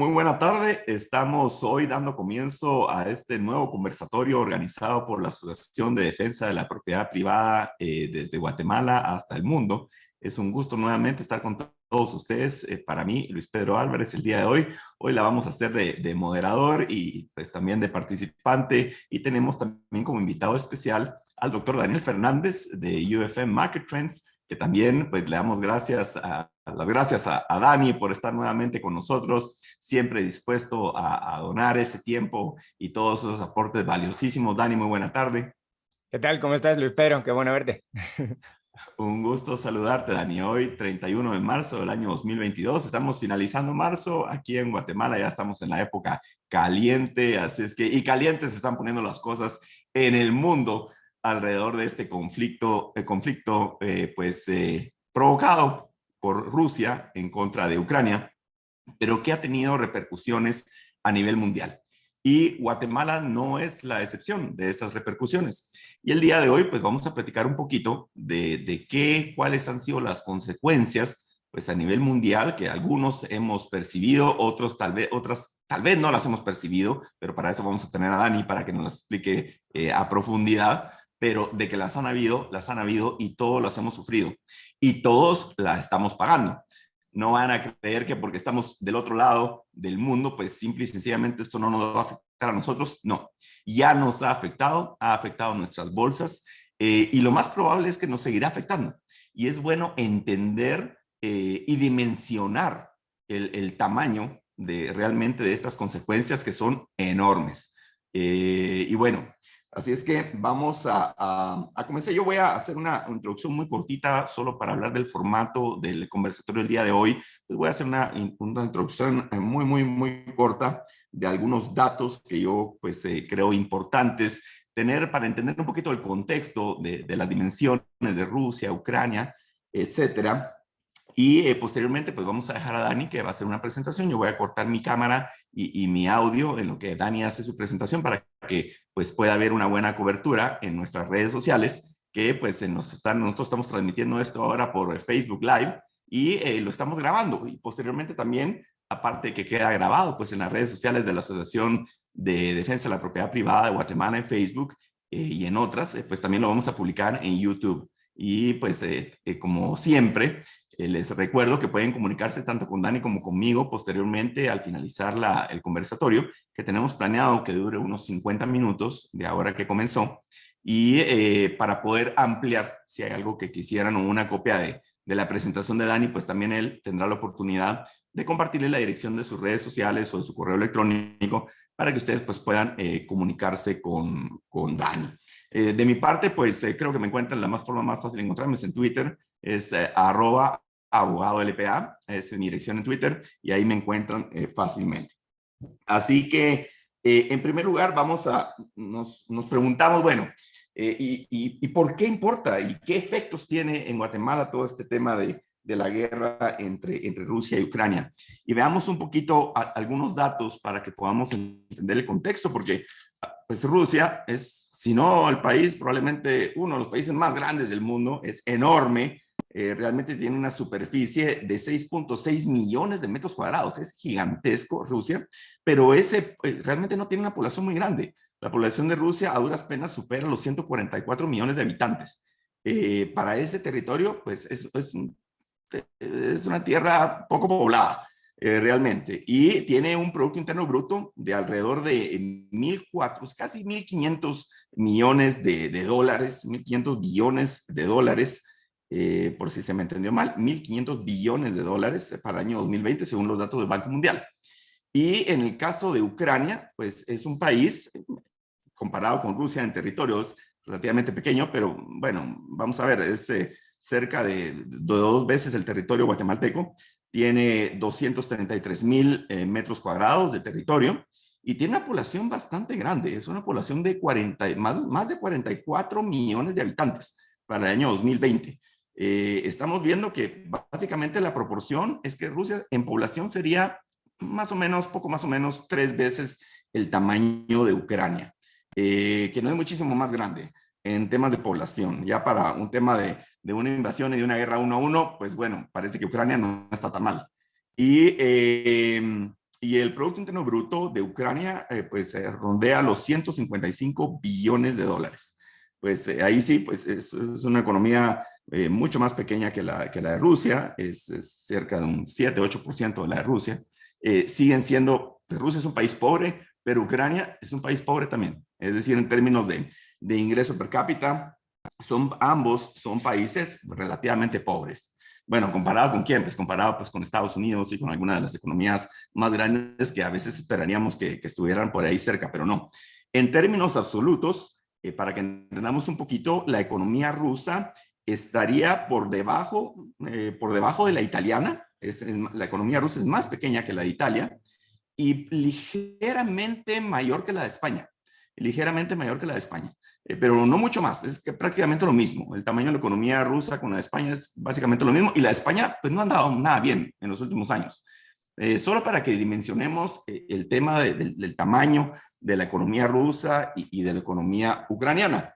muy buena tarde. Estamos hoy dando comienzo a este nuevo conversatorio organizado por la Asociación de Defensa de la Propiedad Privada desde Guatemala hasta el mundo. Es un gusto nuevamente estar con todos ustedes. Para mí, Luis Pedro Álvarez, el día de hoy. Hoy la vamos a hacer de moderador y pues también de participante. Y tenemos también como invitado especial al doctor Daniel Fernández de UFM Market Trends, que también pues le damos las gracias a Dani por estar nuevamente con nosotros, siempre dispuesto a donar ese tiempo y todos esos aportes valiosísimos. Dani, muy buena tarde. ¿Qué tal? ¿Cómo estás, Luis Pedro? Qué bueno verte. Un gusto saludarte, Dani. Hoy, 31 de marzo del año 2022, estamos finalizando marzo. Aquí en Guatemala ya estamos en la época caliente, así es que, y calientes se están poniendo las cosas en el mundo alrededor de este conflicto provocado por Rusia en contra de Ucrania, pero que ha tenido repercusiones a nivel mundial. Y Guatemala no es la excepción de esas repercusiones. Y el día de hoy, pues vamos a platicar un poquito cuáles han sido las consecuencias, pues a nivel mundial, que algunos hemos percibido, otras tal vez no las hemos percibido, pero para eso vamos a tener a Dani para que nos las explique a profundidad, pero de que las han habido y todos las hemos sufrido. Y todos las estamos pagando. No van a creer que porque estamos del otro lado del mundo, pues simple y sencillamente esto no nos va a afectar a nosotros. No, ya nos ha afectado nuestras bolsas y lo más probable es que nos seguirá afectando. Y es bueno entender y dimensionar el tamaño realmente de estas consecuencias que son enormes. Y bueno, así es que vamos a comenzar. Yo voy a hacer una introducción muy cortita solo para hablar del formato del conversatorio del día de hoy. Pues voy a hacer una introducción muy corta de algunos datos que yo pues creo importantes tener para entender un poquito el contexto de las dimensiones de Rusia, Ucrania, etcétera. Y posteriormente, pues vamos a dejar a Dani que va a hacer una presentación. Yo voy a cortar mi cámara y mi audio en lo que Dani hace su presentación para que pues pueda haber una buena cobertura en nuestras redes sociales, que pues nosotros estamos transmitiendo esto ahora por Facebook Live y lo estamos grabando. Y posteriormente también, aparte de que queda grabado, pues en las redes sociales de la Asociación de Defensa de la Propiedad Privada de Guatemala en Facebook y en otras, pues también lo vamos a publicar en YouTube. Y pues como siempre, les recuerdo que pueden comunicarse tanto con Dani como conmigo posteriormente al finalizar el conversatorio, que tenemos planeado que dure unos 50 minutos de ahora que comenzó, y para poder ampliar si hay algo que quisieran o una copia de la presentación de Dani, pues también él tendrá la oportunidad de compartirle la dirección de sus redes sociales o de su correo electrónico para que ustedes pues puedan comunicarse con Dani. De mi parte, pues creo que me encuentran la forma más fácil de encontrarme es en Twitter, es @abogadolpa, es mi dirección en Twitter y ahí me encuentran fácilmente. Así que, en primer lugar, nos preguntamos, bueno, ¿y por qué importa y qué efectos tiene en Guatemala todo este tema de la guerra entre Rusia y Ucrania? Y veamos un poquito algunos datos para que podamos entender el contexto, porque pues Rusia es, si no el país, probablemente uno de los países más grandes del mundo, es enorme. Realmente tiene una superficie de 6.6 millones de metros cuadrados, es gigantesco Rusia, pero realmente no tiene una población muy grande. La población de Rusia a duras penas supera los 144 millones de habitantes. Para ese territorio, pues es una tierra poco poblada, realmente, y tiene un Producto Interno Bruto de alrededor de 1.400, casi 1.500 millones de dólares, 1.500 billones de dólares, por si se me entendió mal, 1.500 billones de dólares para el año 2020, según los datos del Banco Mundial. Y en el caso de Ucrania, pues es un país, comparado con Rusia en territorios, relativamente pequeño, pero bueno, vamos a ver, es cerca de 2 veces el territorio guatemalteco, tiene 233,000 metros cuadrados de territorio y tiene una población bastante grande, es una población de más de 44 millones de habitantes para el año 2020. Estamos viendo que básicamente la proporción es que Rusia en población sería más o menos, poco más o menos 3 veces el tamaño de Ucrania, que no es muchísimo más grande en temas de población. Ya para un tema de una invasión y de una guerra 1-1, pues bueno, parece que Ucrania no está tan mal. Y Y el Producto Interno Bruto de Ucrania rondea los 155 billones de dólares. Pues ahí sí, pues es una economía mucho más pequeña que la de Rusia, es cerca de un 7-8% de la de Rusia. Siguen siendo, pues Rusia es un país pobre, pero Ucrania es un país pobre también. Es decir, en términos de ingreso per cápita, ambos son países relativamente pobres. Bueno, ¿comparado con quién? Pues comparado pues, con Estados Unidos y con algunas de las economías más grandes que a veces esperaríamos que estuvieran por ahí cerca, pero no. En términos absolutos, para que entendamos un poquito, la economía rusa estaría por debajo de la italiana. La economía rusa es más pequeña que la de Italia y ligeramente mayor que la de España. Ligeramente mayor que la de España. Pero no mucho más, es que prácticamente lo mismo. El tamaño de la economía rusa con la de España es básicamente lo mismo y la de España pues no ha andado nada bien en los últimos años. Solo para que dimensionemos el tema del tamaño de la economía rusa y de la economía ucraniana.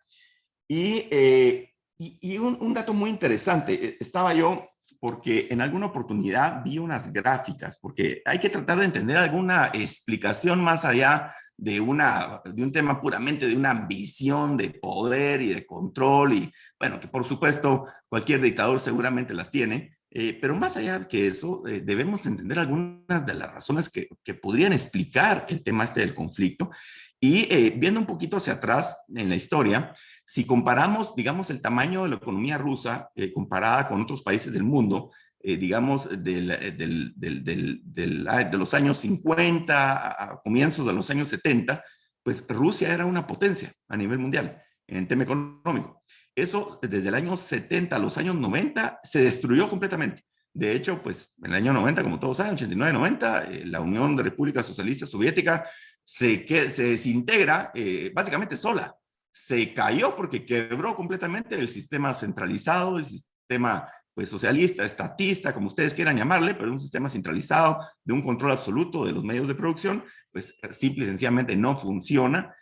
Y un dato muy interesante, estaba yo porque en alguna oportunidad vi unas gráficas, porque hay que tratar de entender alguna explicación más allá de un tema puramente de una ambición de poder y de control, y bueno, que por supuesto cualquier dictador seguramente las tiene, pero más allá que eso, debemos entender algunas de las razones que podrían explicar el tema este del conflicto, y viendo un poquito hacia atrás en la historia, si comparamos, digamos, el tamaño de la economía rusa comparada con otros países del mundo, digamos, de los años 50 a comienzos de los años 70, pues Rusia era una potencia a nivel mundial en tema económico. Eso desde el año 70 a los años 90 se destruyó completamente. De hecho, pues en el año 90, como todos saben, 89-90, la Unión de Repúblicas Socialistas Soviética se desintegra básicamente sola. Se cayó porque quebró completamente el sistema centralizado, el sistema pues socialista, estatista, como ustedes quieran llamarle, pero un sistema centralizado de un control absoluto de los medios de producción, pues simple y sencillamente no funciona.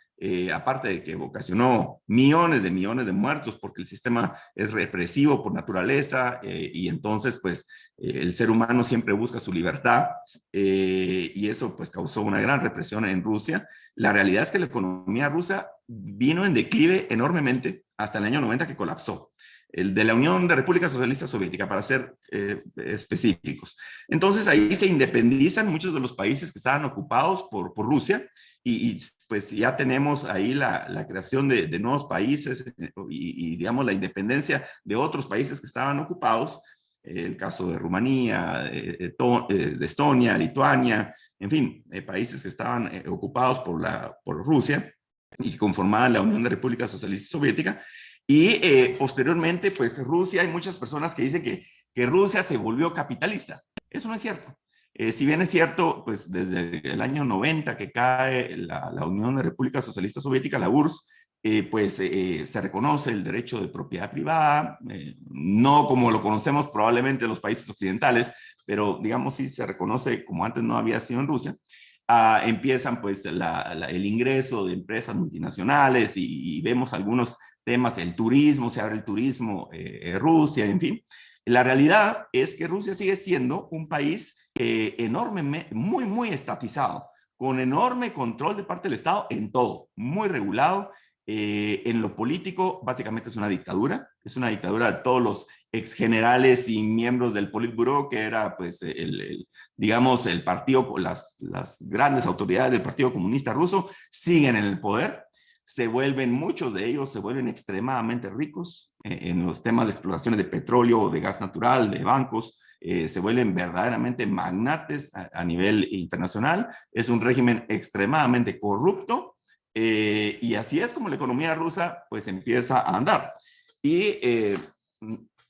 Aparte de que ocasionó millones de muertos porque el sistema es represivo por naturaleza, y entonces pues el ser humano siempre busca su libertad, y eso pues causó una gran represión en Rusia. La realidad es que la economía rusa vino en declive enormemente hasta el año 90, que colapsó. El de la Unión de República Socialista Soviética, para ser específicos. Entonces ahí se independizan muchos de los países que estaban ocupados por Rusia, y pues ya tenemos ahí la creación de nuevos países, digamos la independencia de otros países que estaban ocupados, el caso de Rumanía, de Estonia, Lituania, en fin, países que estaban ocupados por Rusia y que conformaban la Unión de República Socialista Soviética. Y posteriormente, pues Rusia, hay muchas personas que dicen que Rusia se volvió capitalista. Eso no es cierto. Si bien es cierto, pues desde el año 90 que cae la Unión de República Socialista Soviética, la URSS, se reconoce el derecho de propiedad privada, no como lo conocemos probablemente en los países occidentales, pero digamos sí se reconoce como antes no había sido en Rusia. Empiezan pues el ingreso de empresas multinacionales, y vemos algunos temas, el turismo, se abre el turismo, Rusia, en fin. La realidad es que Rusia sigue siendo un país enormemente, muy estatizado, con enorme control de parte del Estado en todo, muy regulado. En lo político, básicamente es una dictadura de todos los exgenerales y miembros del Politburó, que era pues digamos el partido, las grandes autoridades del Partido Comunista Ruso siguen en el poder. Muchos de ellos se vuelven extremadamente ricos en los temas de explotaciones de petróleo, de gas natural, de bancos, se vuelven verdaderamente magnates a nivel internacional. Es un régimen extremadamente corrupto, y así es como la economía rusa pues empieza a andar. Y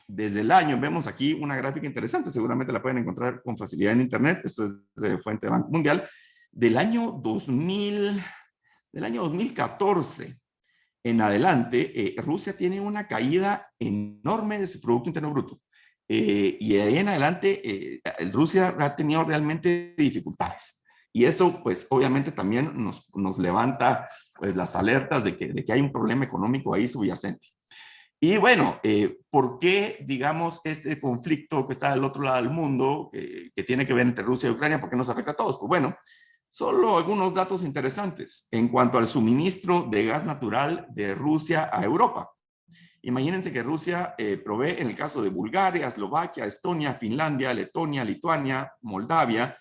desde el año, vemos aquí una gráfica interesante, seguramente la pueden encontrar con facilidad en internet, esto es de fuente de Banco Mundial, del año 2014 en adelante, Rusia tiene una caída enorme de su Producto Interno Bruto. Y de ahí en adelante, Rusia ha tenido realmente dificultades. Y eso, pues, obviamente también nos levanta pues, las alertas de que hay un problema económico ahí subyacente. Y bueno, ¿por qué, digamos, este conflicto que está del otro lado del mundo, que tiene que ver entre Rusia y Ucrania, por qué nos afecta a todos? Pues bueno, solo algunos datos interesantes en cuanto al suministro de gas natural de Rusia a Europa. Imagínense que Rusia provee, en el caso de Bulgaria, Eslovaquia, Estonia, Finlandia, Letonia, Lituania, Moldavia,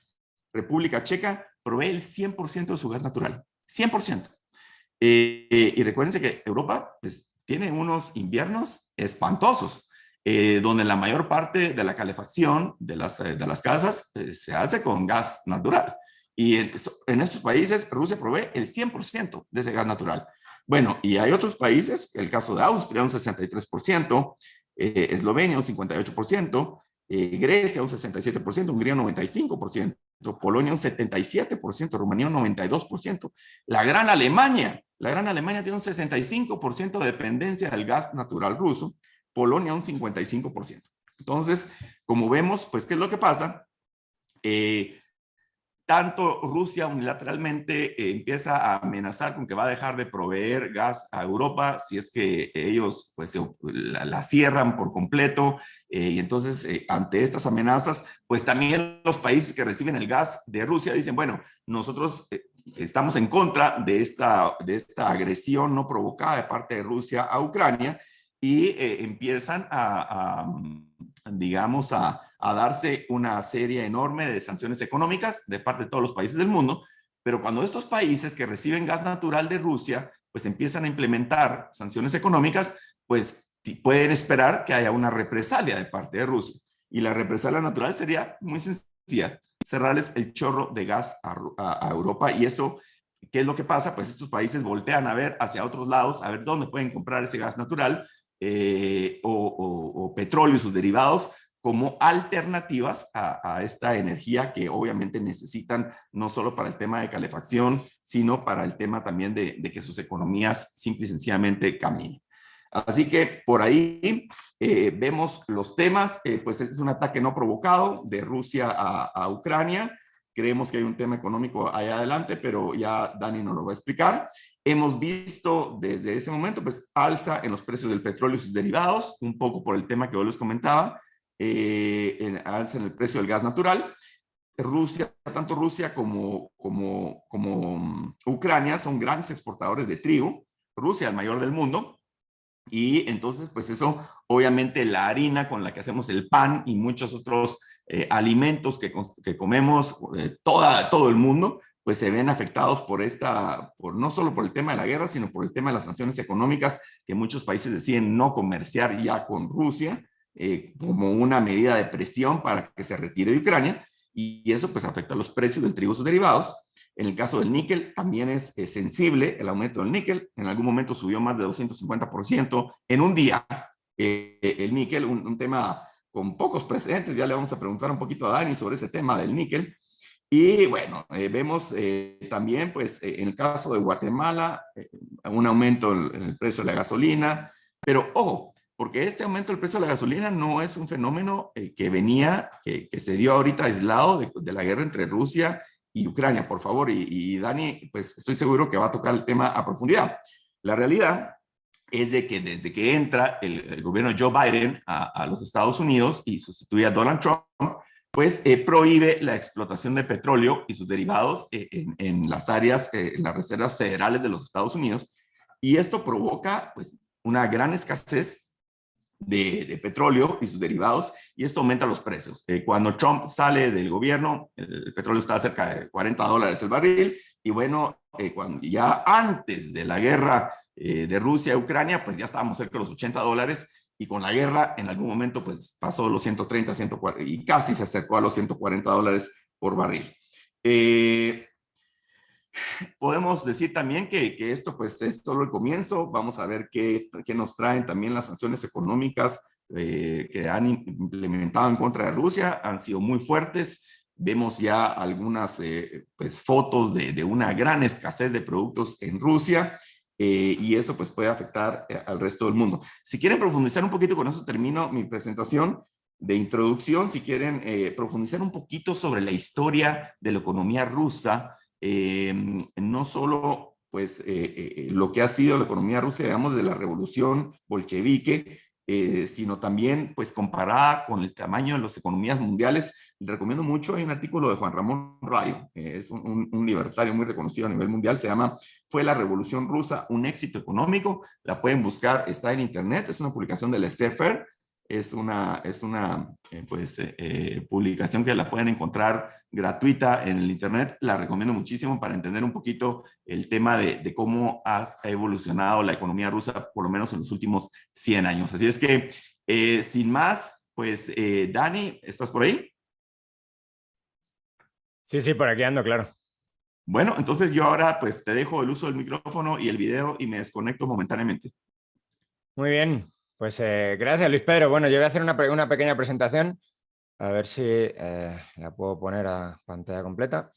República Checa, provee el 100% de su gas natural. 100%. Y recuérdense que Europa pues, tiene unos inviernos espantosos, donde la mayor parte de la calefacción de las casas se hace con gas natural. Y en estos países Rusia provee el 100% de ese gas natural. Bueno, y hay otros países, el caso de Austria, un 63%, Eslovenia, un 58%, Grecia, un 67%, Hungría, un 95%, Polonia, un 77%, Rumanía, un 92%. La Gran Alemania tiene un 65% de dependencia del gas natural ruso, Polonia un 55%. Entonces, como vemos, pues, ¿qué es lo que pasa? Tanto Rusia unilateralmente empieza a amenazar con que va a dejar de proveer gas a Europa si es que ellos pues, la cierran por completo. Y entonces, ante estas amenazas, pues también los países que reciben el gas de Rusia dicen, bueno, nosotros estamos en contra de esta agresión no provocada de parte de Rusia a Ucrania y empiezan digamos, a darse una serie enorme de sanciones económicas de parte de todos los países del mundo, pero cuando estos países que reciben gas natural de Rusia, pues empiezan a implementar sanciones económicas, pues pueden esperar que haya una represalia de parte de Rusia. Y la represalia natural sería muy sencilla, cerrarles el chorro de gas a Europa. Y eso, ¿qué es lo que pasa? Pues estos países voltean a ver hacia otros lados, a ver dónde pueden comprar ese gas natural o petróleo y sus derivados, como alternativas a esta energía que obviamente necesitan no solo para el tema de calefacción, sino para el tema también de que sus economías simple y sencillamente caminen. Así que por ahí vemos los temas, pues es un ataque no provocado de Rusia a Ucrania. Creemos que hay un tema económico allá adelante, pero ya Dani nos lo va a explicar. Hemos visto desde ese momento, pues, alza en los precios del petróleo y sus derivados, un poco por el tema que yo les comentaba, alza en el precio del gas natural. Rusia, tanto Rusia como Ucrania son grandes exportadores de trigo. Rusia, el mayor del mundo, y entonces, pues eso, obviamente la harina con la que hacemos el pan y muchos otros alimentos que comemos todo el mundo, pues se ven afectados por no solo por el tema de la guerra, sino por el tema de las sanciones económicas que muchos países deciden no comerciar ya con Rusia como una medida de presión para que se retire de Ucrania, y eso pues afecta los precios del trigo y sus derivados. En el caso del níquel también es sensible el aumento del níquel. En algún momento subió más de 250% en un día. El níquel, un tema con pocos precedentes. Ya le vamos a preguntar un poquito a Dani sobre ese tema del níquel. Y bueno, vemos también, pues, en el caso de Guatemala, un aumento en el precio de la gasolina. Pero ojo, porque este aumento del precio de la gasolina no es un fenómeno que se dio ahorita aislado de la guerra entre Rusia y Ucrania, por favor. Y Dani, pues estoy seguro que va a tocar el tema a profundidad. La realidad es de que desde que entra el gobierno de Joe Biden a los Estados Unidos y sustituye a Donald Trump, pues prohíbe la explotación de petróleo y sus derivados en las áreas, en las reservas federales de los Estados Unidos. Y esto provoca pues una gran escasez de petróleo y sus derivados, y esto aumenta los precios. Cuando Trump sale del gobierno, el petróleo estaba cerca de $40 el barril, y bueno, cuando ya antes de la guerra de Rusia a Ucrania, pues ya estábamos cerca de los $80, y con la guerra en algún momento pues pasó los 130, 140, y casi se acercó a los $140 por barril. Podemos decir también que esto pues es solo el comienzo. Vamos a ver qué nos traen también las sanciones económicas que han implementado en contra de Rusia. Han sido muy fuertes. Vemos ya algunas pues, fotos de una gran escasez de productos en Rusia, y eso pues puede afectar al resto del mundo. Si quieren profundizar un poquito, con eso termino mi presentación de introducción. Si quieren profundizar un poquito sobre la historia de la economía rusa, no solo lo que ha sido la economía rusa, digamos, de la revolución bolchevique, sino también pues comparada con el tamaño de las economías mundiales. Le recomiendo mucho, hay un artículo de Juan Ramón Rayo, es un libertario muy reconocido a nivel mundial, se llama ¿Fue la revolución rusa un éxito económico? La pueden buscar, está en internet, es una publicación del Sefer, es una publicación que la pueden encontrar gratuita en el internet. La recomiendo muchísimo para entender un poquito el tema de cómo ha evolucionado la economía rusa, por lo menos en los últimos 100 años. Así es que, sin más, pues, Dani, ¿estás por ahí? Sí, por aquí ando, claro. Bueno, entonces yo ahora pues te dejo el uso del micrófono y el video y me desconecto momentáneamente. Muy bien, pues gracias Luis Pedro. Bueno, yo voy a hacer una pequeña presentación, a ver si la puedo poner a pantalla completa.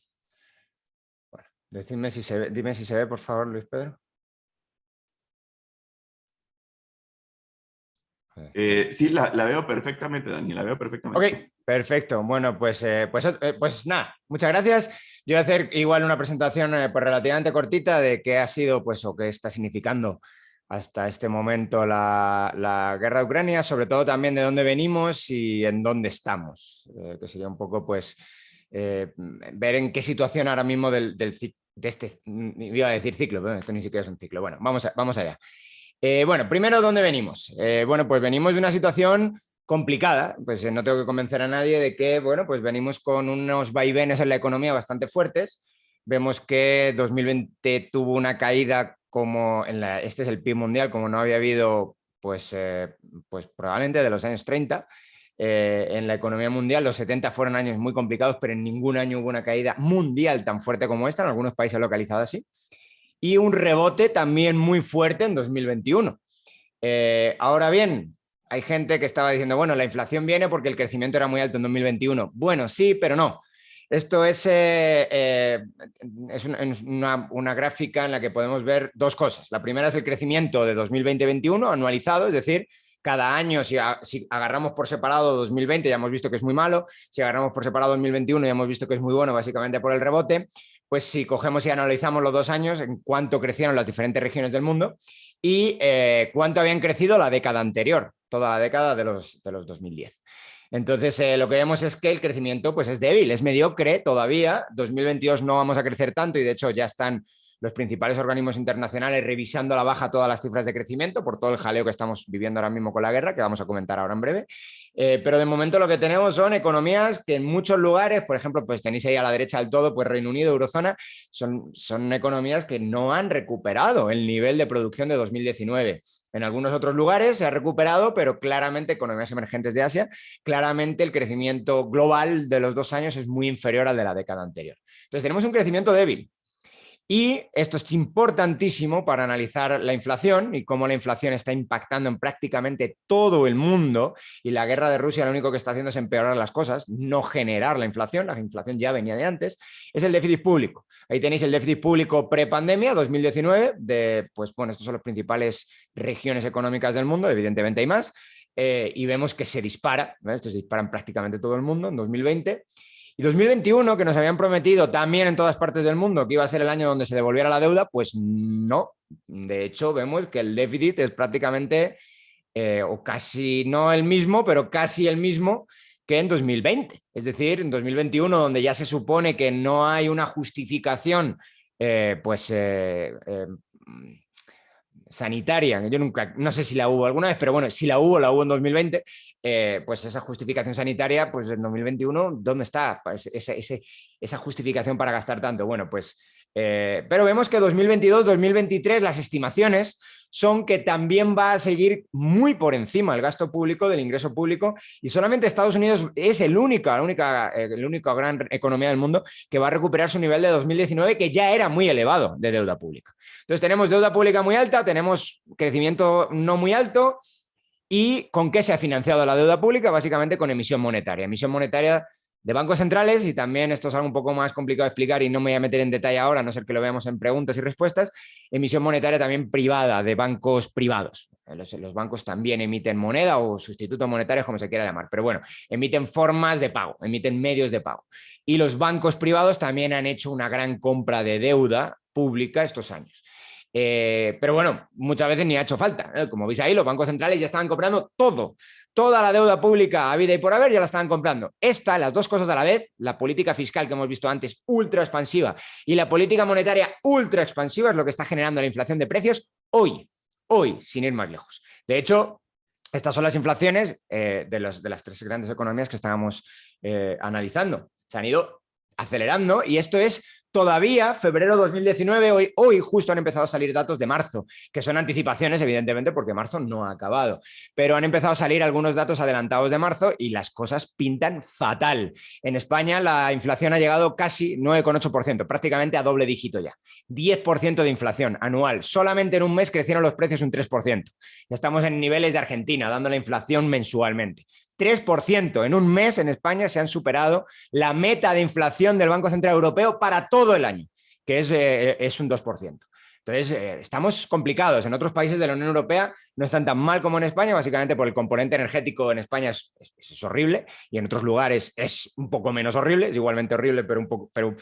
Bueno, dime si se ve, por favor, Luis Pedro. Sí, la veo perfectamente, Dani, la veo perfectamente. Ok, perfecto. Bueno, pues nada, muchas gracias. Yo voy a hacer igual una presentación pues relativamente cortita de qué ha sido pues, o qué está significando hasta este momento la guerra de Ucrania, sobre todo también de dónde venimos y en dónde estamos, que sería un poco pues ver en qué situación ahora mismo de este, iba a decir ciclo, pero esto ni siquiera es un ciclo. Bueno, vamos allá. Bueno, primero, ¿dónde venimos? Bueno, pues venimos de una situación complicada, pues no tengo que convencer a nadie de que, bueno, pues venimos con unos vaivenes en la economía bastante fuertes. Vemos que 2020 tuvo una caída como este es el PIB mundial, como no había habido, pues probablemente de los años 30. En la economía mundial los 70 fueron años muy complicados, pero en ningún año hubo una caída mundial tan fuerte como esta, en algunos países localizado así, y un rebote también muy fuerte en 2021. Ahora bien, hay gente que estaba diciendo, bueno, la inflación viene porque el crecimiento era muy alto en 2021. Bueno, sí, pero no. Esto es una gráfica en la que podemos ver dos cosas. La primera es el crecimiento de 2020-21 anualizado, es decir, cada año, si agarramos por separado 2020 ya hemos visto que es muy malo, si agarramos por separado 2021 ya hemos visto que es muy bueno, básicamente por el rebote. Pues si cogemos y analizamos los 2 años, en cuánto crecieron las diferentes regiones del mundo y cuánto habían crecido la década anterior, toda la década de los 2010. Entonces, lo que vemos es que el crecimiento pues, es débil, es mediocre todavía. 2022 no vamos a crecer tanto y de hecho ya están los principales organismos internacionales revisando a la baja todas las cifras de crecimiento por todo el jaleo que estamos viviendo ahora mismo con la guerra, que vamos a comentar ahora en breve. Pero de momento lo que tenemos son economías que en muchos lugares, por ejemplo, pues tenéis ahí a la derecha del todo, pues Reino Unido, Eurozona, son economías que no han recuperado el nivel de producción de 2019. En algunos otros lugares se ha recuperado, pero claramente economías emergentes de Asia, claramente el crecimiento global de los 2 años es muy inferior al de la década anterior. Entonces tenemos un crecimiento débil. Y esto es importantísimo para analizar la inflación y cómo la inflación está impactando en prácticamente todo el mundo, y la guerra de Rusia lo único que está haciendo es empeorar las cosas, no generar la inflación ya venía de antes, es el déficit público. Ahí tenéis el déficit público pre-pandemia, 2019, pues bueno, estas son las principales regiones económicas del mundo, evidentemente hay más, y vemos que se dispara, ¿no? Estos se disparan prácticamente todo el mundo en 2020. Y 2021, que nos habían prometido también en todas partes del mundo que iba a ser el año donde se devolviera la deuda, pues no. De hecho, vemos que el déficit es prácticamente, o casi no el mismo, pero casi el mismo que en 2020. Es decir, en 2021, donde ya se supone que no hay una justificación, sanitaria, yo nunca, no sé si la hubo alguna vez, pero bueno, si la hubo en 2020, pues esa justificación sanitaria, pues en 2021, ¿dónde está esa justificación para gastar tanto? Bueno, pues, pero vemos que 2022, 2023, las estimaciones son que también va a seguir muy por encima el gasto público del ingreso público, y solamente Estados Unidos es la única gran economía del mundo que va a recuperar su nivel de 2019, que ya era muy elevado de deuda pública. Entonces tenemos deuda pública muy alta, tenemos crecimiento no muy alto. ¿Y con qué se ha financiado la deuda pública? Básicamente con emisión monetaria de bancos centrales, y también esto es algo un poco más complicado de explicar y no me voy a meter en detalle ahora, a no ser que lo veamos en preguntas y respuestas. Emisión monetaria también privada, de bancos privados. Los bancos también emiten moneda o sustitutos monetarios, como se quiera llamar, pero bueno, emiten formas de pago, emiten medios de pago. Y los bancos privados también han hecho una gran compra de deuda pública estos años. Pero bueno, muchas veces ni ha hecho falta. Como veis ahí, los bancos centrales ya estaban comprando toda la deuda pública habida y por haber ya la estaban comprando. Las dos cosas a la vez, la política fiscal que hemos visto antes, ultra expansiva, y la política monetaria ultra expansiva es lo que está generando la inflación de precios hoy, sin ir más lejos. De hecho, estas son las inflaciones de las tres grandes economías que estábamos analizando. Se han ido acelerando y esto es todavía febrero 2019, hoy justo han empezado a salir datos de marzo, que son anticipaciones evidentemente porque marzo no ha acabado, pero han empezado a salir algunos datos adelantados de marzo y las cosas pintan fatal. En España la inflación ha llegado casi 9,8%, prácticamente a doble dígito ya, 10% de inflación anual, solamente en un mes crecieron los precios un 3%, ya estamos en niveles de Argentina dando la inflación mensualmente. 3% en un mes en España se han superado la meta de inflación del Banco Central Europeo para todo el año, que es un 2%. Entonces, estamos complicados. En otros países de la Unión Europea no están tan mal como en España, básicamente por el componente energético en España es horrible y en otros lugares es un poco menos horrible, es igualmente horrible, pero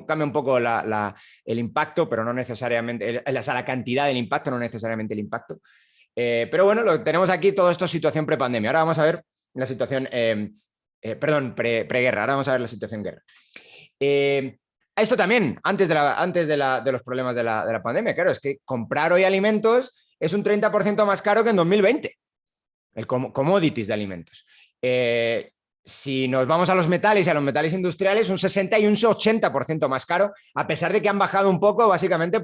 cambia un poco el impacto, pero no necesariamente, la cantidad del impacto, no necesariamente el impacto. Pero bueno, tenemos aquí todo esto situación prepandemia. Ahora vamos a ver la situación, preguerra. Ahora vamos a ver la situación guerra. Esto también, antes de los problemas de la pandemia, claro, es que comprar hoy alimentos es un 30% más caro que en 2020, el commodities de alimentos. Si nos vamos a los metales y a los metales industriales, un 60 y un 80% más caro, a pesar de que han bajado un poco, básicamente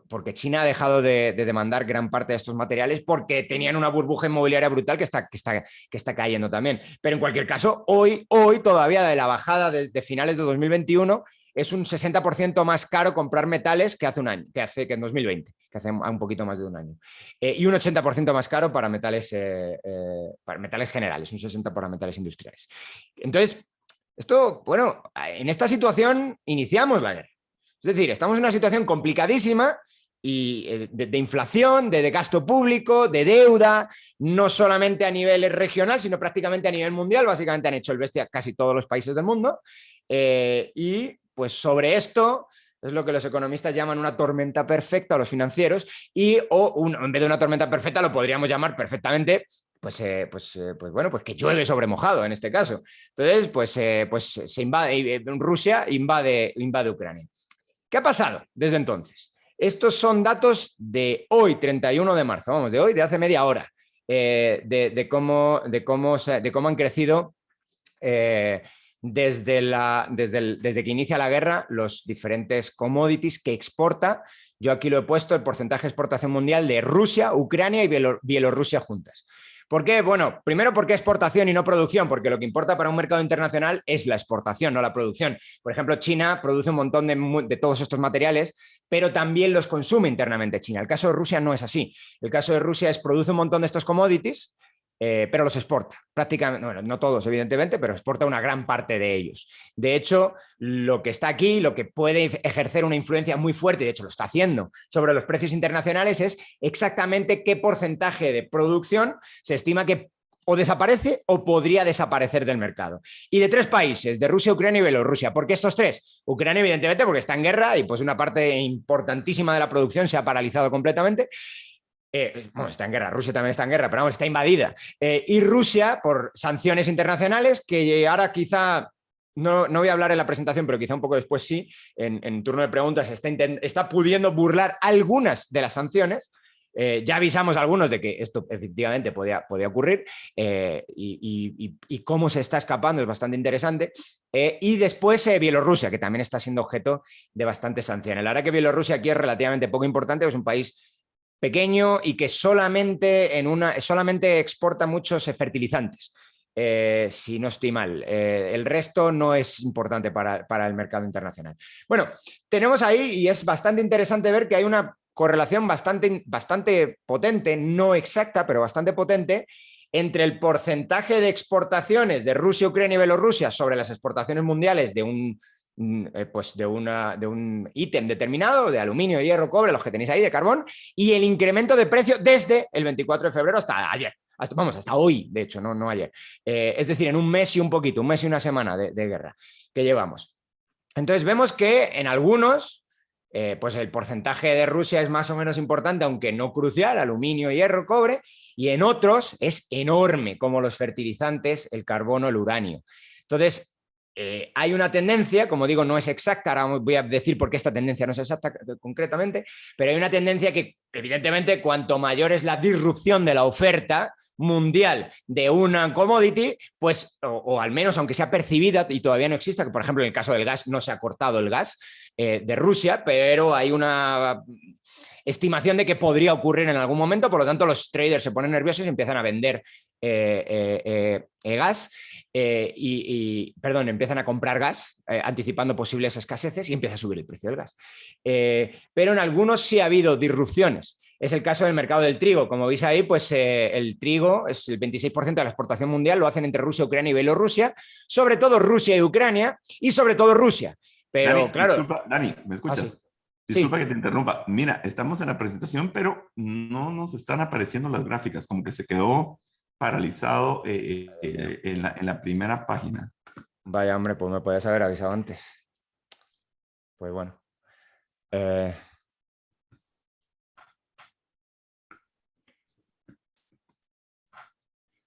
porque China ha dejado de demandar gran parte de estos materiales porque tenían una burbuja inmobiliaria brutal que está cayendo también. Pero en cualquier caso, hoy todavía de la bajada de finales de 2021 es un 60% más caro comprar metales que hace un año, que en 2020, que hace un poquito más de un año. Y un 80% más caro para metales generales, un 60% para metales industriales. Entonces, en esta situación iniciamos la guerra. Es decir, estamos en una situación complicadísima y de inflación, de gasto público, de deuda, no solamente a nivel regional, sino prácticamente a nivel mundial. Básicamente han hecho el bestia casi todos los países del mundo. Y pues sobre esto es lo que los economistas llaman una tormenta perfecta a los financieros en vez de una tormenta perfecta lo podríamos llamar perfectamente pues que llueve sobre mojado en este caso. Entonces, Rusia invade Ucrania. ¿Qué ha pasado desde entonces? Estos son datos de hoy, 31 de marzo, vamos, de hace media hora, de cómo han crecido desde que inicia la guerra los diferentes commodities que exporta. Yo aquí lo he puesto, el porcentaje de exportación mundial de Rusia, Ucrania y Bielorrusia juntas. ¿Por qué? Bueno, primero porque exportación y no producción, porque lo que importa para un mercado internacional es la exportación, no la producción. Por ejemplo, China produce un montón de todos estos materiales, pero también los consume internamente China. El caso de Rusia no es así. El caso de Rusia produce un montón de estos commodities, pero los exporta. Prácticamente, bueno, no todos evidentemente, pero exporta una gran parte de ellos. De hecho, lo que está aquí, lo que puede ejercer una influencia muy fuerte, y de hecho lo está haciendo, sobre los precios internacionales es exactamente qué porcentaje de producción se estima que o desaparece o podría desaparecer del mercado. Y de tres países, de Rusia, Ucrania y Bielorrusia. ¿Por qué estos tres? Ucrania, evidentemente, porque está en guerra y pues una parte importantísima de la producción se ha paralizado completamente. Está en guerra, Rusia también está en guerra, pero vamos, está invadida. Y Rusia por sanciones internacionales que ahora quizá, no voy a hablar en la presentación, pero quizá un poco después sí, en turno de preguntas está pudiendo burlar algunas de las sanciones. Ya avisamos a algunos de que esto efectivamente podía ocurrir y cómo se está escapando es bastante interesante. Y después Bielorrusia, que también está siendo objeto de bastantes sanciones. La verdad que Bielorrusia aquí es relativamente poco importante, es un país pequeño y que solamente exporta muchos fertilizantes, si no estoy mal. El resto no es importante para el mercado internacional. Bueno, tenemos ahí, y es bastante interesante ver que hay una correlación bastante potente, no exacta, pero bastante potente, entre el porcentaje de exportaciones de Rusia, Ucrania y Bielorrusia sobre las exportaciones mundiales de un ítem determinado, de aluminio, hierro, cobre, los que tenéis ahí, de carbón, y el incremento de precio desde el 24 de febrero hasta ayer, hasta hoy, de hecho, no ayer. Es decir, en un mes y un poquito, un mes y una semana de guerra que llevamos. Entonces vemos que en algunos pues el porcentaje de Rusia es más o menos importante, aunque no crucial, aluminio, hierro, cobre, y en otros es enorme, como los fertilizantes, el carbono, el uranio. Entonces, hay una tendencia, como digo, no es exacta, ahora voy a decir por qué esta tendencia no es exacta concretamente, pero hay una tendencia que, evidentemente, cuanto mayor es la disrupción de la oferta mundial de una commodity, pues, o al menos aunque sea percibida y todavía no exista, que por ejemplo en el caso del gas no se ha cortado el gas de Rusia, pero hay una estimación de que podría ocurrir en algún momento, por lo tanto los traders se ponen nerviosos y empiezan a vender gas perdón, empiezan a comprar gas anticipando posibles escaseces y empieza a subir el precio del gas. Pero en algunos sí ha habido disrupciones. Es el caso del mercado del trigo. Como veis ahí, pues el trigo es el 26% de la exportación mundial, lo hacen entre Rusia, Ucrania y Bielorrusia, sobre todo Rusia y Ucrania, y sobre todo Rusia. Pero Dani, claro. disculpa, Dani, ¿me escuchas? Disculpa que te interrumpa. Mira, estamos en la presentación, pero no nos están apareciendo las gráficas, como que se quedó paralizado en la primera página. Vaya, hombre, pues me podías haber avisado antes. Pues bueno.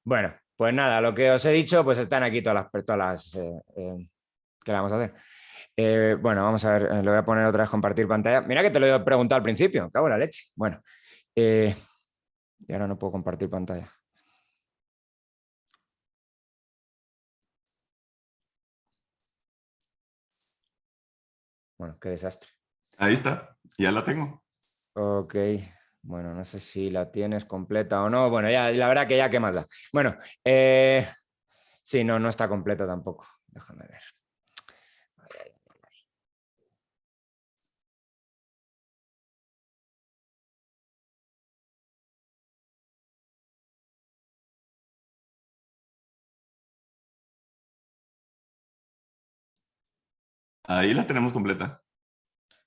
Bueno, pues nada, lo que os he dicho, pues están aquí todas las ¿qué le vamos a hacer? Bueno, vamos a ver, le voy a poner otra vez compartir pantalla. Mira que te lo he preguntado al principio, cago en la leche. Bueno, y ahora no puedo compartir pantalla. Bueno, qué desastre. Ahí está, ya la tengo. Ok, bueno, no sé si la tienes completa o no. Bueno, ya la verdad que ya qué más da. Bueno, sí, no está completa tampoco. Déjame ver. Ahí la tenemos completa.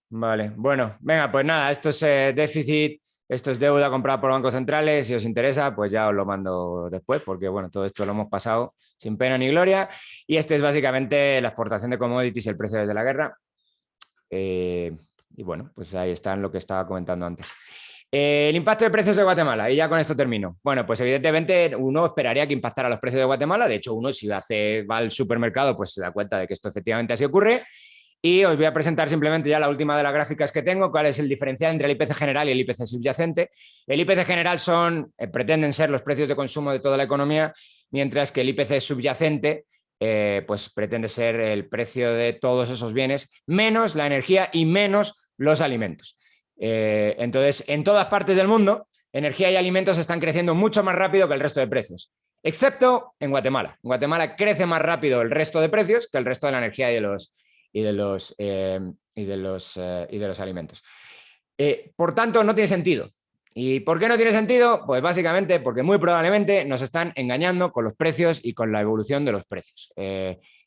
Vale, bueno, venga, pues nada, esto es déficit, esto es deuda comprada por bancos centrales. Si os interesa, pues ya os lo mando después, porque bueno, todo esto lo hemos pasado sin pena ni gloria. Y este es básicamente la exportación de commodities y el precio desde la guerra. Y bueno, pues ahí está lo que estaba comentando antes. El impacto de precios de Guatemala, y ya con esto termino. Bueno, pues evidentemente uno esperaría que impactara los precios de Guatemala. De hecho, uno si va al supermercado, pues se da cuenta de que esto efectivamente así ocurre. Y os voy a presentar simplemente ya la última de las gráficas que tengo, cuál es el diferencial entre el IPC general y el IPC subyacente. El IPC general pretenden ser los precios de consumo de toda la economía, mientras que el IPC subyacente pues pretende ser el precio de todos esos bienes, menos la energía y menos los alimentos. Entonces, en todas partes del mundo, energía y alimentos están creciendo mucho más rápido que el resto de precios, excepto en Guatemala. En Guatemala crece más rápido el resto de precios que el resto de la energía y de los alimentos. Por tanto, no tiene sentido. ¿Y por qué no tiene sentido? Pues básicamente porque muy probablemente nos están engañando con los precios y con la evolución de los precios.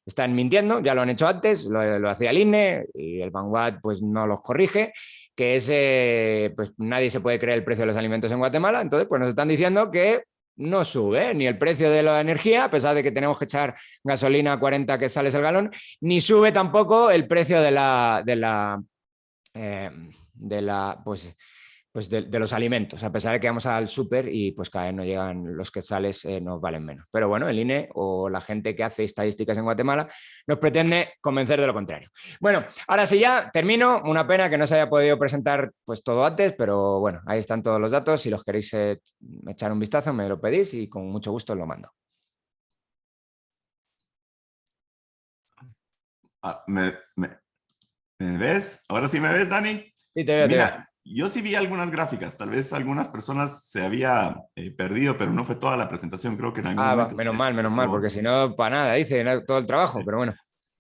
Están mintiendo, ya lo han hecho antes, lo hacía el INE y el Vanguard pues no los corrige, que es, pues nadie se puede creer el precio de los alimentos en Guatemala, entonces pues nos están diciendo que no sube ni el precio de la energía, a pesar de que tenemos que echar gasolina a 40 quetzales el galón, ni sube tampoco el precio de los alimentos, a pesar de que vamos al súper y pues cada vez no llegan los quetzales, nos valen menos. Pero bueno, el INE o la gente que hace estadísticas en Guatemala nos pretende convencer de lo contrario. Bueno, ahora sí ya termino. Una pena que no se haya podido presentar pues todo antes, pero bueno, ahí están todos los datos. Si los queréis echar un vistazo, me lo pedís y con mucho gusto os lo mando. ¿Me ves? ¿Ahora sí me ves, Dani? Sí, te veo, Mira, te veo. yo sí vi algunas gráficas, tal vez algunas personas se había perdido, pero no fue toda la presentación, creo que en algún momento. Menos mal, porque si no, para nada, dice todo el trabajo, pero bueno.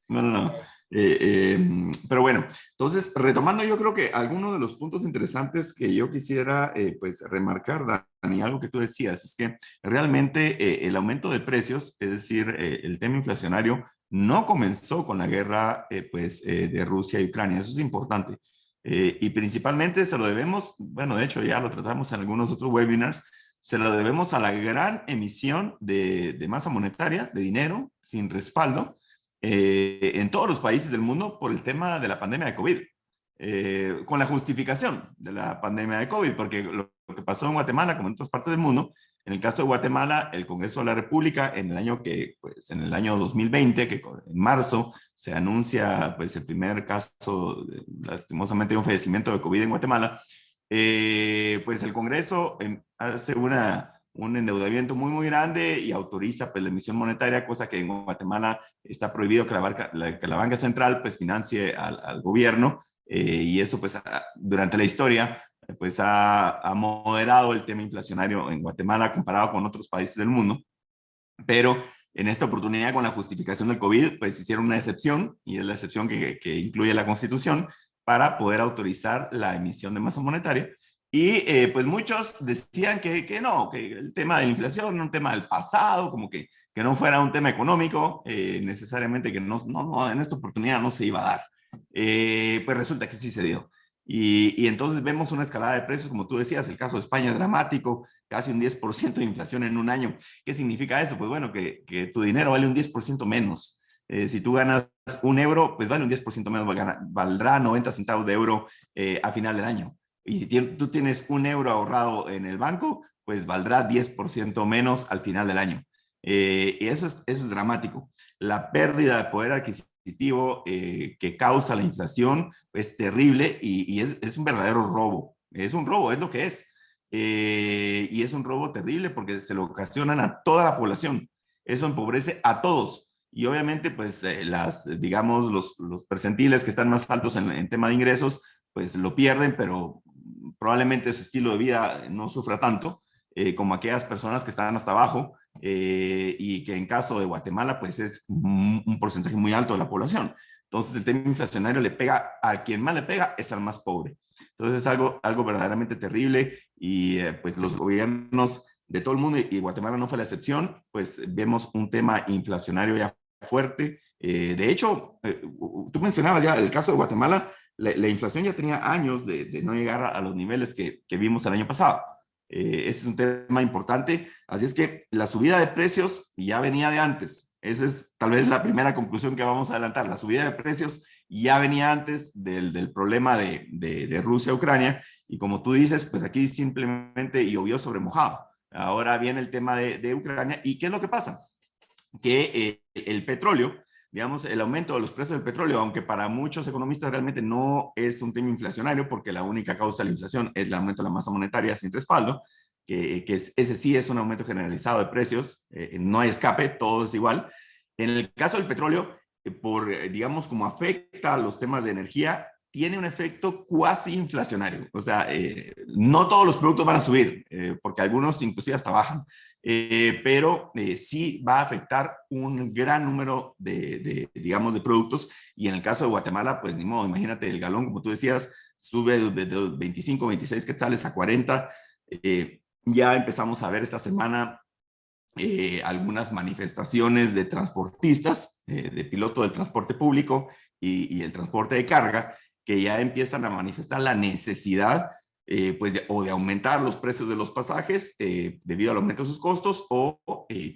No. Pero bueno, entonces, retomando, yo creo que algunos de los puntos interesantes que yo quisiera pues remarcar, Dani, algo que tú decías, es que realmente el aumento de precios, es decir, el tema inflacionario, no comenzó con la guerra de Rusia y Ucrania, eso es importante. Y principalmente se lo debemos, bueno, de hecho ya lo tratamos en algunos otros webinars, se lo debemos a la gran emisión de masa monetaria, de dinero, sin respaldo, en todos los países del mundo por el tema de la pandemia de COVID. con la justificación de la pandemia de COVID, porque lo que pasó en Guatemala, como en otras partes del mundo, en el caso de Guatemala, el Congreso de la República, en el año 2020, que en marzo se anuncia pues, el primer caso, lastimosamente, de un fallecimiento de COVID en Guatemala, pues el Congreso hace un endeudamiento muy, muy grande y autoriza pues, la emisión monetaria, cosa que en Guatemala está prohibido que la banca central pues, financie al gobierno, y eso pues durante la historia pues ha moderado el tema inflacionario en Guatemala comparado con otros países del mundo, pero en esta oportunidad con la justificación del COVID, pues hicieron una excepción, y es la excepción que incluye la Constitución, para poder autorizar la emisión de masa monetaria. Y pues muchos decían que no, que el tema de la inflación era un tema del pasado, como que no fuera un tema económico, necesariamente que no, en esta oportunidad no se iba a dar. Pues resulta que sí se dio. Y entonces vemos una escalada de precios, como tú decías, el caso de España es dramático, casi un 10% de inflación en un año. ¿Qué significa eso? Pues bueno, que tu dinero vale un 10% menos. Si tú ganas €1, pues vale un 10% menos, valdrá 90 centavos de euro a final del año. Y si tú tienes €1 ahorrado en el banco, pues valdrá 10% menos al final del año. Y eso es dramático. La pérdida de poder adquisitivo que causa la inflación es terrible y es un verdadero robo. Es un robo, es lo que es. Y es un robo terrible porque se lo ocasionan a toda la población. Eso empobrece a todos. Y obviamente, pues, digamos, los percentiles que están más altos en tema de ingresos, pues lo pierden, pero probablemente su estilo de vida no sufra tanto como aquellas personas que están hasta abajo, y que en caso de Guatemala, pues es un porcentaje muy alto de la población. Entonces, el tema inflacionario le pega a quien más le pega, es al más pobre. Entonces, es algo verdaderamente terrible, y pues los gobiernos de todo el mundo, y Guatemala no fue la excepción, pues vemos un tema inflacionario ya fuerte. De hecho, tú mencionabas ya el caso de Guatemala, la inflación ya tenía años de no llegar a los niveles que vimos el año pasado. Ese es un tema importante. Así es que la subida de precios ya venía de antes. Esa es tal vez la primera conclusión que vamos a adelantar. La subida de precios ya venía antes del problema de Rusia-Ucrania. Y como tú dices, pues aquí simplemente llovió sobre mojado. Ahora viene el tema de Ucrania. ¿Y qué es lo que pasa? Que el petróleo, digamos, el aumento de los precios del petróleo, aunque para muchos economistas realmente no es un tema inflacionario, porque la única causa de la inflación es el aumento de la masa monetaria sin respaldo, ese sí es un aumento generalizado de precios, no hay escape, todo es igual. En el caso del petróleo, digamos, como afecta a los temas de energía, tiene un efecto cuasi inflacionario. O sea, no todos los productos van a subir, porque algunos inclusive hasta bajan. Pero sí va a afectar un gran número digamos, de productos. Y en el caso de Guatemala, pues ni modo, imagínate, el galón, como tú decías, sube de 25, 26 quetzales a 40. Ya empezamos a ver esta semana algunas manifestaciones de transportistas, de piloto del transporte público y el transporte de carga, que ya empiezan a manifestar la necesidad pues o de aumentar los precios de los pasajes debido al aumento de sus costos, o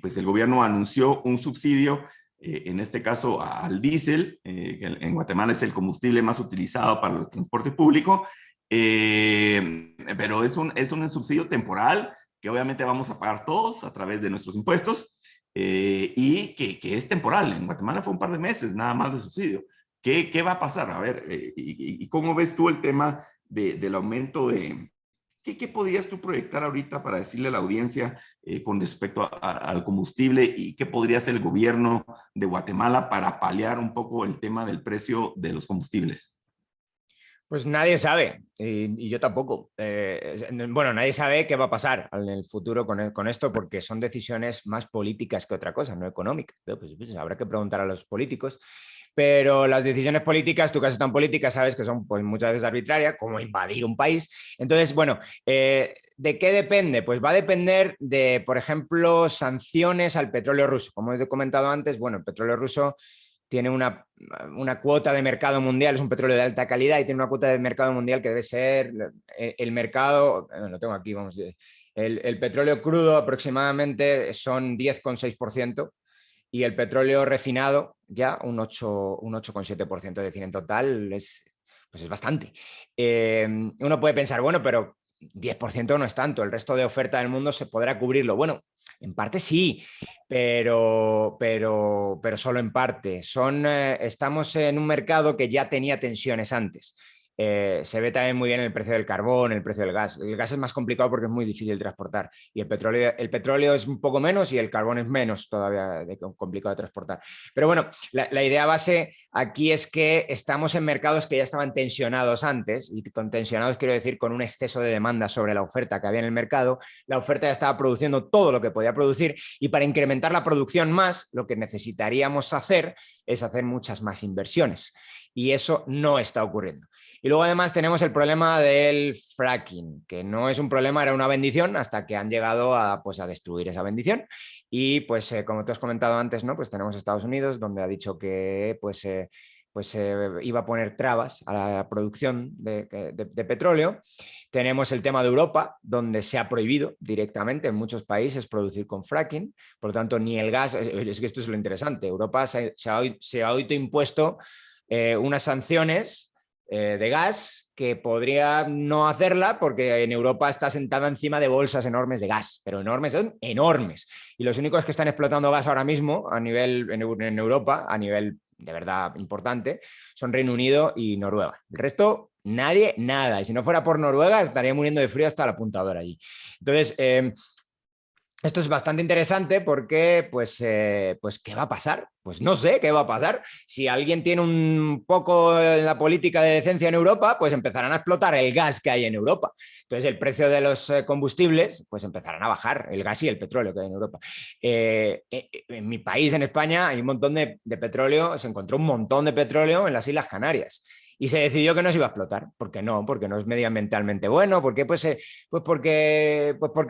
pues el gobierno anunció un subsidio, en este caso al diésel, que en Guatemala es el combustible más utilizado para el transporte público, pero es un subsidio temporal que obviamente vamos a pagar todos a través de nuestros impuestos, y que es temporal. En Guatemala fue un par de meses nada más de subsidio. ¿Qué va a pasar? A ver, y cómo ves tú el tema del aumento de... ¿Qué podrías tú proyectar ahorita para decirle a la audiencia con respecto al combustible, y qué podría hacer el gobierno de Guatemala para paliar un poco el tema del precio de los combustibles? Pues nadie sabe, y yo tampoco. Bueno, nadie sabe qué va a pasar en el futuro con esto, porque son decisiones más políticas que otra cosa, no económicas. Pues habrá que preguntar a los políticos. Pero las decisiones políticas, tú que has estado en política, sabes que son pues, muchas veces arbitrarias, como invadir un país. Entonces, bueno, ¿de qué depende? Pues va a depender de, por ejemplo, sanciones al petróleo ruso. Como he comentado antes, bueno, el petróleo ruso tiene una cuota de mercado mundial, es un petróleo de alta calidad y tiene una cuota de mercado mundial que debe ser el mercado, lo tengo aquí, vamos, el petróleo crudo aproximadamente son 10,6%, y el petróleo refinado ya un 8,7%. Es decir, en total pues es bastante. Uno puede pensar, bueno, pero 10% no es tanto, el resto de oferta del mundo se podrá cubrirlo. Bueno, en parte sí, pero solo en parte. Estamos en un mercado que ya tenía tensiones antes. Se ve también muy bien el precio del carbón, el precio del gas. El gas es más complicado porque es muy difícil de transportar y el petróleo es un poco menos y el carbón es menos todavía complicado de transportar. Pero bueno, la idea base aquí es que estamos en mercados que ya estaban tensionados antes, y con tensionados quiero decir con un exceso de demanda sobre la oferta que había en el mercado. La oferta ya estaba produciendo todo lo que podía producir y para incrementar la producción más, lo que necesitaríamos hacer es hacer muchas más inversiones y eso no está ocurriendo. Y luego además tenemos el problema del fracking, que no es un problema, era una bendición hasta que han llegado a destruir esa bendición. Y pues como tú has comentado antes, ¿no? Pues tenemos Estados Unidos, donde ha dicho que iba a poner trabas a la producción de petróleo. Tenemos el tema de Europa, donde se ha prohibido directamente en muchos países producir con fracking. Por lo tanto, ni el gas, es que esto es lo interesante, Europa se ha autoimpuesto unas sanciones de gas que podría no hacerla porque en Europa está sentada encima de bolsas enormes de gas, pero enormes, son enormes. Y los únicos que están explotando gas ahora mismo en Europa, a nivel de verdad importante, son Reino Unido y Noruega. El resto, nadie, nada. Y si no fuera por Noruega, estaría muriendo de frío hasta la apuntadora allí. Entonces, esto es bastante interesante porque, ¿qué va a pasar? Pues no sé qué va a pasar. Si alguien tiene un poco en la política de decencia en Europa, pues empezarán a explotar el gas que hay en Europa. Entonces el precio de los combustibles, pues empezarán a bajar, el gas y el petróleo que hay en Europa. En mi país, en España, hay un montón de petróleo, se encontró un montón de petróleo en las Islas Canarias. Y se decidió que no se iba a explotar. ¿Por qué no? Porque no es medioambientalmente bueno. ¿Por qué? Porque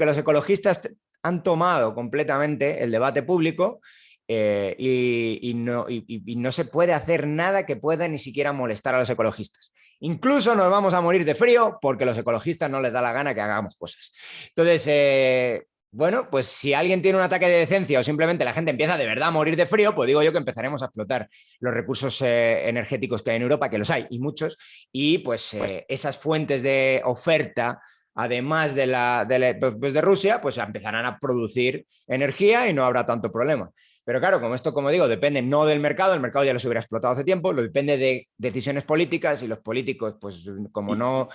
los ecologistas han tomado completamente el debate público y no se puede hacer nada que pueda ni siquiera molestar a los ecologistas. Incluso nos vamos a morir de frío porque a los ecologistas no les da la gana que hagamos cosas. Entonces, bueno, pues si alguien tiene un ataque de decencia o simplemente la gente empieza de verdad a morir de frío, pues digo yo que empezaremos a explotar los recursos energéticos que hay en Europa, que los hay y muchos, y pues esas fuentes de oferta, además de Rusia, pues empezarán a producir energía y no habrá tanto problema. Pero claro, como esto, como digo, depende no del mercado, el mercado ya los hubiera explotado hace tiempo, lo depende de decisiones políticas y los políticos, pues como no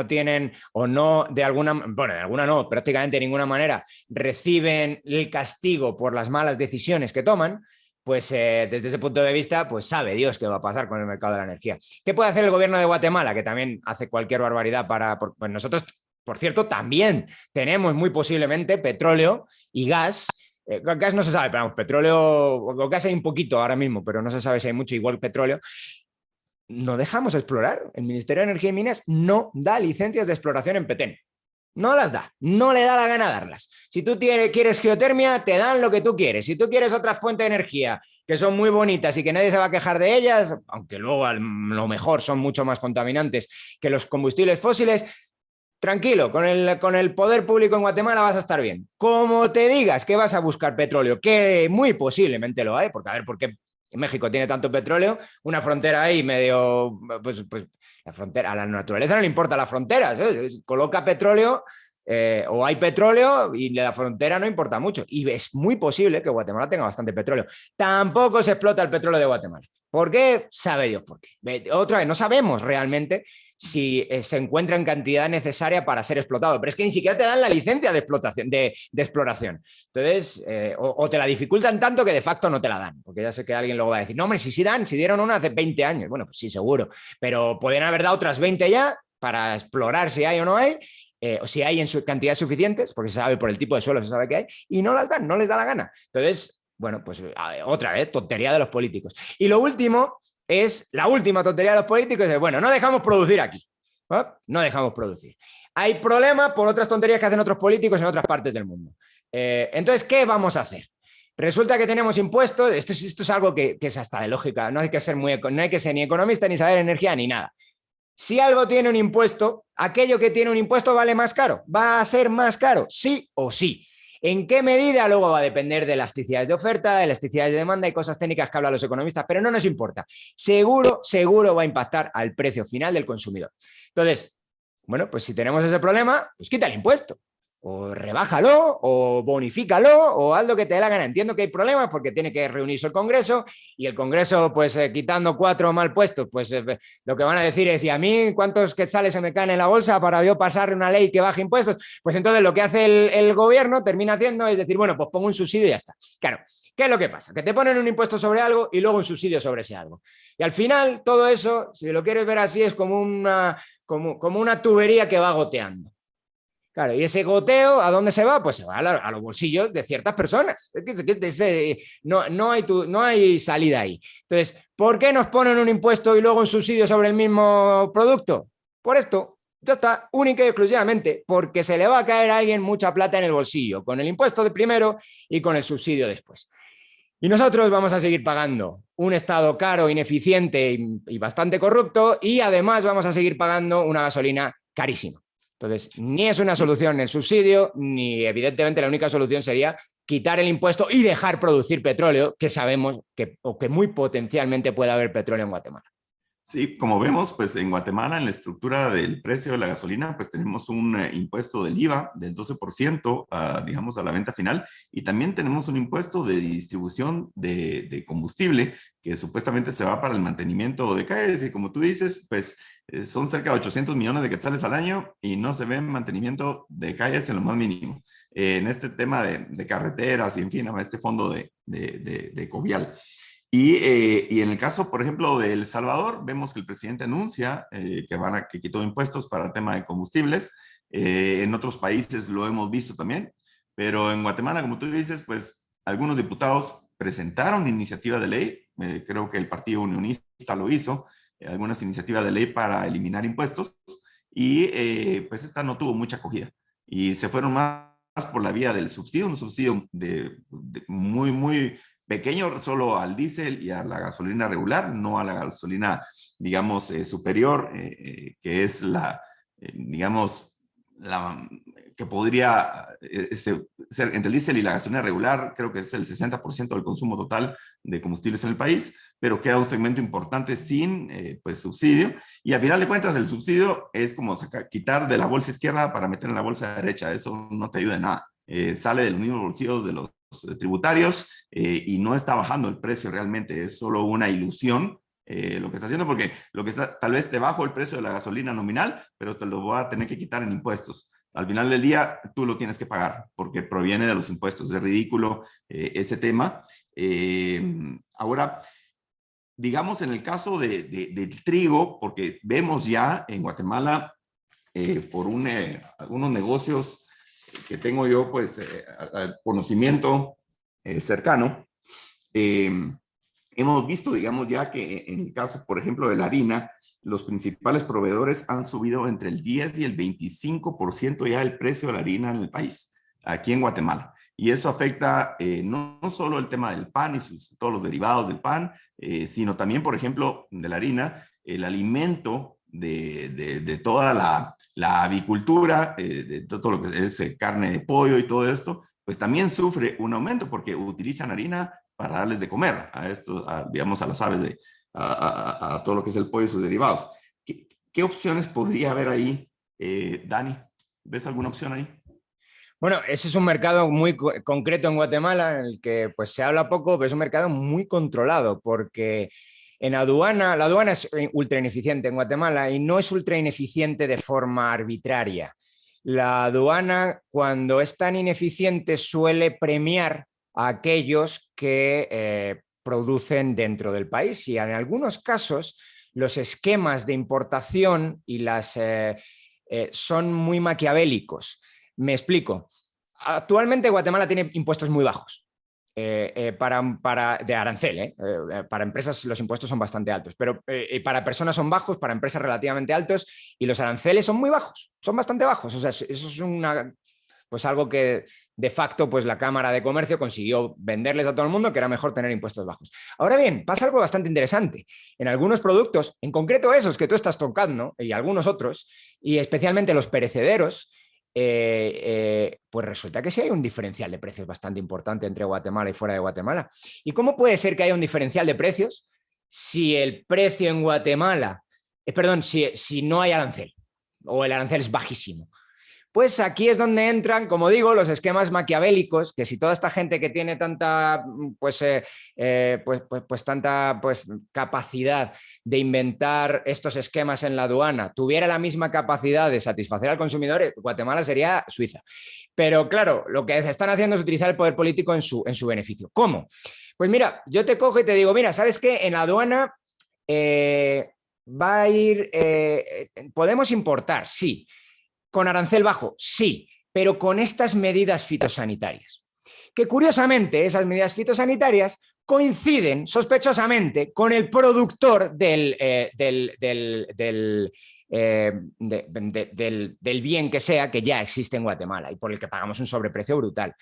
tienen o no de alguna no, prácticamente de ninguna manera reciben el castigo por las malas decisiones que toman, pues desde ese punto de vista, pues sabe Dios qué va a pasar con el mercado de la energía. ¿Qué puede hacer el gobierno de Guatemala? Que también hace cualquier barbaridad pues nosotros, por cierto, también tenemos muy posiblemente petróleo y gas. Gas no se sabe, pero vamos, petróleo o gas hay un poquito ahora mismo, pero no se sabe si hay mucho, igual petróleo. No dejamos explorar. El Ministerio de Energía y Minas no da licencias de exploración en Petén. No las da, no le da la gana darlas. Si tú quieres geotermia, te dan lo que tú quieres. Si tú quieres otras fuentes de energía que son muy bonitas y que nadie se va a quejar de ellas, aunque luego a lo mejor son mucho más contaminantes que los combustibles fósiles, tranquilo, con el poder público en Guatemala vas a estar bien. Como te digas que vas a buscar petróleo, que muy posiblemente lo hay, porque a ver, ¿por qué México tiene tanto petróleo? Una frontera ahí medio, pues la frontera, a la naturaleza no le importa las fronteras, ¿eh? Coloca petróleo o hay petróleo y la frontera no importa mucho. Y es muy posible que Guatemala tenga bastante petróleo. Tampoco se explota el petróleo de Guatemala. ¿Por qué? Sabe Dios por qué. Otra vez, no sabemos realmente si se encuentra en cantidad necesaria para ser explotado, pero es que ni siquiera te dan la licencia de explotación, de exploración. Entonces, o te la dificultan tanto que de facto no te la dan, porque ya sé que alguien luego va a decir, no, hombre, si dan, si dieron una hace 20 años. Bueno, pues sí, seguro, pero pueden haber dado otras 20 ya para explorar si hay o no hay, o si hay en cantidades suficientes, porque se sabe por el tipo de suelo, se sabe que hay, y no las dan, no les da la gana. Entonces, bueno, pues otra vez, tontería de los políticos. Y lo último es, la última tontería de los políticos es, bueno, no dejamos producir aquí, no dejamos producir. Hay problemas por otras tonterías que hacen otros políticos en otras partes del mundo. Entonces, ¿qué vamos a hacer? Resulta que tenemos impuestos, esto es algo que es hasta de lógica, no hay que ser ni economista, ni saber energía, ni nada. Si algo tiene un impuesto, aquello que tiene un impuesto vale más caro, va a ser más caro, sí o sí. ¿En qué medida? Luego va a depender de elasticidades de oferta, de elasticidades de demanda y cosas técnicas que hablan los economistas, pero no nos importa. Seguro va a impactar al precio final del consumidor. Entonces, bueno, pues si tenemos ese problema, pues quita el impuesto. O rebájalo, o bonifícalo, o haz lo que te dé la gana. Entiendo que hay problemas porque tiene que reunirse el Congreso y el Congreso, pues quitando 4 mal puestos, pues lo que van a decir es, ¿y a mí cuántos quetzales se me caen en la bolsa para yo pasar una ley que baje impuestos? Pues entonces lo que hace el gobierno termina haciendo es decir, bueno, pues pongo un subsidio y ya está. Claro, ¿qué es lo que pasa? Que te ponen un impuesto sobre algo y luego un subsidio sobre ese algo. Y al final todo eso, si lo quieres ver así, es como una tubería que va goteando. Claro, y ese goteo, ¿a dónde se va? Pues se va a los bolsillos de ciertas personas. No hay salida ahí. Entonces, ¿por qué nos ponen un impuesto y luego un subsidio sobre el mismo producto? Por esto, ya está, única y exclusivamente, porque se le va a caer a alguien mucha plata en el bolsillo, con el impuesto de primero y con el subsidio después. Y nosotros vamos a seguir pagando un Estado caro, ineficiente y bastante corrupto, y además vamos a seguir pagando una gasolina carísima. Entonces, ni es una solución el subsidio, ni evidentemente la única solución sería quitar el impuesto y dejar producir petróleo, que sabemos que muy potencialmente puede haber petróleo en Guatemala. Sí, como vemos, pues en Guatemala, en la estructura del precio de la gasolina, pues tenemos un impuesto del IVA del 12%, digamos, a la venta final, y también tenemos un impuesto de distribución de combustible que supuestamente se va para el mantenimiento de calles, y como tú dices, pues son cerca de 800 millones de quetzales al año y no se ve mantenimiento de calles en lo más mínimo. En este tema de carreteras y en fin, a este fondo de Covial. Y en el caso, por ejemplo, de El Salvador, vemos que el presidente anuncia que quitó impuestos para el tema de combustibles. En otros países lo hemos visto también, pero en Guatemala, como tú dices, pues algunos diputados presentaron iniciativa de ley, creo que el Partido Unionista lo hizo, algunas iniciativas de ley para eliminar impuestos, y pues esta no tuvo mucha acogida. Y se fueron más por la vía del subsidio, un subsidio muy, muy pequeño solo al diésel y a la gasolina regular, no a la gasolina, digamos, superior, que es digamos, que podría ser entre el diésel y la gasolina regular, creo que es el 60% del consumo total de combustibles en el país, pero queda un segmento importante sin pues, subsidio, y a final de cuentas el subsidio es como quitar de la bolsa izquierda para meter en la bolsa derecha, eso no te ayuda en nada, sale de los mismos bolsillos de los tributarios y no está bajando el precio realmente, es solo una ilusión lo que está haciendo, porque lo que está, tal vez te bajo el precio de la gasolina nominal, pero te lo voy a tener que quitar en impuestos. Al final del día tú lo tienes que pagar porque proviene de los impuestos. Es ridículo ese tema. Ahora, digamos en el caso del trigo, porque vemos ya en Guatemala por algunos negocios que tengo yo, pues, conocimiento cercano, hemos visto, digamos, ya que en el caso, por ejemplo, de la harina, los principales proveedores han subido entre el 10 y el 25% ya el precio de la harina en el país, aquí en Guatemala. Y eso afecta no solo el tema del pan y todos los derivados del pan, sino también, por ejemplo, de la harina, el alimento de toda la avicultura, de todo lo que es carne de pollo y todo esto, pues también sufre un aumento porque utilizan harina para darles de comer digamos, a las aves, a todo lo que es el pollo y sus derivados. ¿Qué opciones podría haber ahí, Dani? ¿Ves alguna opción ahí? Bueno, ese es un mercado muy concreto en Guatemala, en el que pues, se habla poco, pero es un mercado muy controlado, porque en la aduana es ultra ineficiente en Guatemala y no es ultra ineficiente de forma arbitraria. La aduana, cuando es tan ineficiente, suele premiar a aquellos que producen dentro del país, y en algunos casos los esquemas de importación son muy maquiavélicos. Me explico. Actualmente Guatemala tiene impuestos muy bajos de arancel. Para empresas los impuestos son bastante altos, pero para personas son bajos, para empresas relativamente altos, y los aranceles son muy bajos, son bastante bajos. O sea, eso es pues algo que de facto pues la Cámara de Comercio consiguió venderles a todo el mundo, que era mejor tener impuestos bajos. Ahora bien, pasa algo bastante interesante. En algunos productos, en concreto esos que tú estás tocando y algunos otros, y especialmente los perecederos, pues resulta que sí hay un diferencial de precios bastante importante entre Guatemala y fuera de Guatemala. ¿Y cómo puede ser que haya un diferencial de precios si el precio en Guatemala, si no hay arancel o el arancel es bajísimo? Pues aquí es donde entran, como digo, los esquemas maquiavélicos, que si toda esta gente que tiene tanta tanta capacidad de inventar estos esquemas en la aduana tuviera la misma capacidad de satisfacer al consumidor, Guatemala sería Suiza. Pero claro, lo que están haciendo es utilizar el poder político en su beneficio. ¿Cómo? Pues mira, yo te cojo y te digo, mira, ¿sabes qué? En la aduana va a ir, podemos importar, sí. ¿Con arancel bajo? Sí, pero con estas medidas fitosanitarias. Que curiosamente esas medidas fitosanitarias coinciden sospechosamente con el productor del bien que sea que ya existe en Guatemala y por el que pagamos un sobreprecio brutal.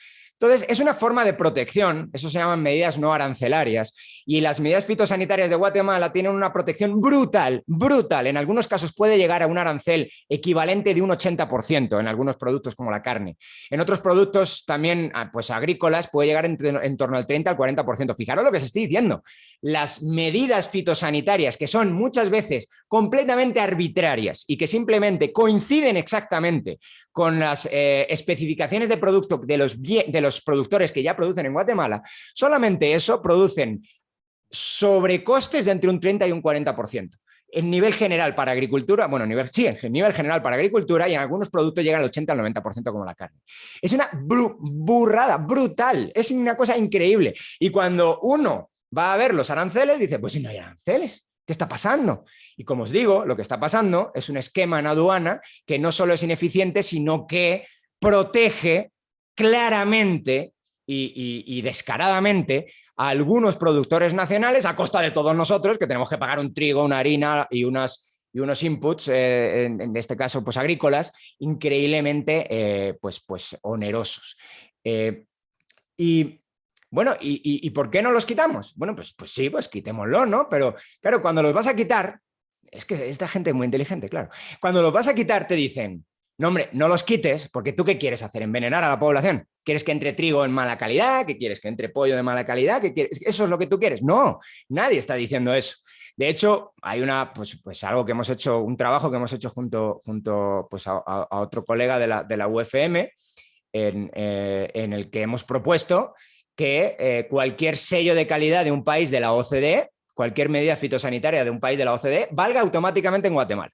Entonces, es una forma de protección, eso se llaman medidas no arancelarias, y las medidas fitosanitarias de Guatemala tienen una protección brutal, brutal. En algunos casos puede llegar a un arancel equivalente de un 80% en algunos productos como la carne. En otros productos también pues agrícolas puede llegar en torno al 30 al 40%. Fijaros lo que se estoy diciendo. Las medidas fitosanitarias, que son muchas veces completamente arbitrarias y que simplemente coinciden exactamente con las especificaciones de producto de los productores que ya producen en Guatemala, solamente eso producen sobrecostes de entre un 30 y un 40%. En nivel general para agricultura, en nivel general para agricultura, y en algunos productos llega al 80 al 90% como la carne. Es una burrada, brutal, es una cosa increíble. Y cuando uno va a ver los aranceles, dice, pues si no hay aranceles, ¿qué está pasando? Y como os digo, lo que está pasando es un esquema en aduana que no solo es ineficiente, sino que protege claramente y descaradamente a algunos productores nacionales a costa de todos nosotros, que tenemos que pagar un trigo, una harina y unos inputs, en este caso pues agrícolas, increíblemente pues onerosos. Y bueno, ¿y por qué no los quitamos? Bueno, pues sí, pues quitémoslo, ¿no? Pero claro, cuando los vas a quitar, es que esta gente es muy inteligente, claro. Cuando los vas a quitar te dicen, no, hombre, no los quites, porque ¿tú qué quieres hacer? ¿Envenenar a la población? ¿Quieres que entre trigo en mala calidad? ¿Qué quieres? ¿Que entre pollo de mala calidad? ¿Qué quieres? ¿Eso es lo que tú quieres? No, nadie está diciendo eso. De hecho, hay pues algo que hemos hecho, un trabajo que hemos hecho junto pues a otro colega de la UFM, en el que hemos propuesto que cualquier sello de calidad de un país de la OCDE, cualquier medida fitosanitaria de un país de la OCDE, valga automáticamente en Guatemala.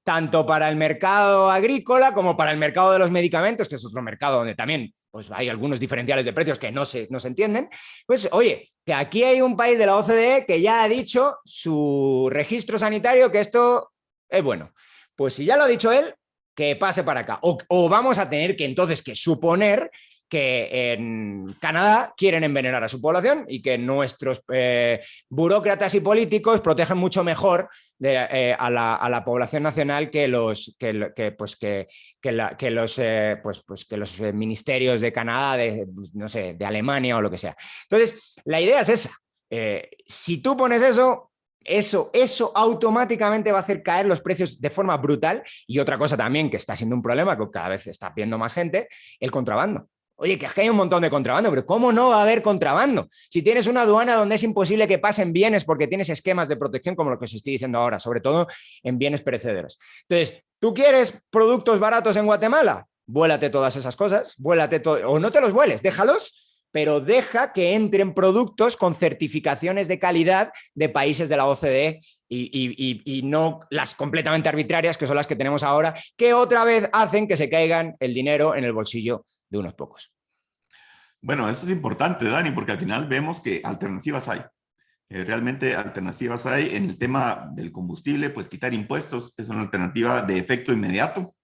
Tanto para el mercado agrícola como para el mercado de los medicamentos, que es otro mercado donde también pues, hay algunos diferenciales de precios que no se entienden. Pues oye, que aquí hay un país de la OCDE que ya ha dicho su registro sanitario que esto es bueno. Pues si ya lo ha dicho él, que pase para acá. O vamos a tener que entonces que suponer que en Canadá quieren envenenar a su población y que nuestros burócratas y políticos protegen mucho mejor a la población nacional que los ministerios de Canadá, no sé, de Alemania o lo que sea. Entonces, la idea es esa. Si tú pones eso automáticamente va a hacer caer los precios de forma brutal. Y otra cosa también que está siendo un problema, que cada vez está viendo más gente, el contrabando. Oye, que es que hay un montón de contrabando, pero ¿cómo no va a haber contrabando? Si tienes una aduana donde es imposible que pasen bienes porque tienes esquemas de protección como lo que os estoy diciendo ahora, sobre todo en bienes perecederos. Entonces, ¿tú quieres productos baratos en Guatemala? Vuélate todas esas cosas, o no te los vueles, déjalos, pero deja que entren productos con certificaciones de calidad de países de la OCDE y no las completamente arbitrarias que son las que tenemos ahora, que otra vez hacen que se caigan el dinero en el bolsillo de unos pocos. Bueno, eso es importante, Dani, porque al final vemos que alternativas hay. Realmente alternativas hay en el tema del combustible, pues quitar impuestos es una alternativa de efecto inmediato.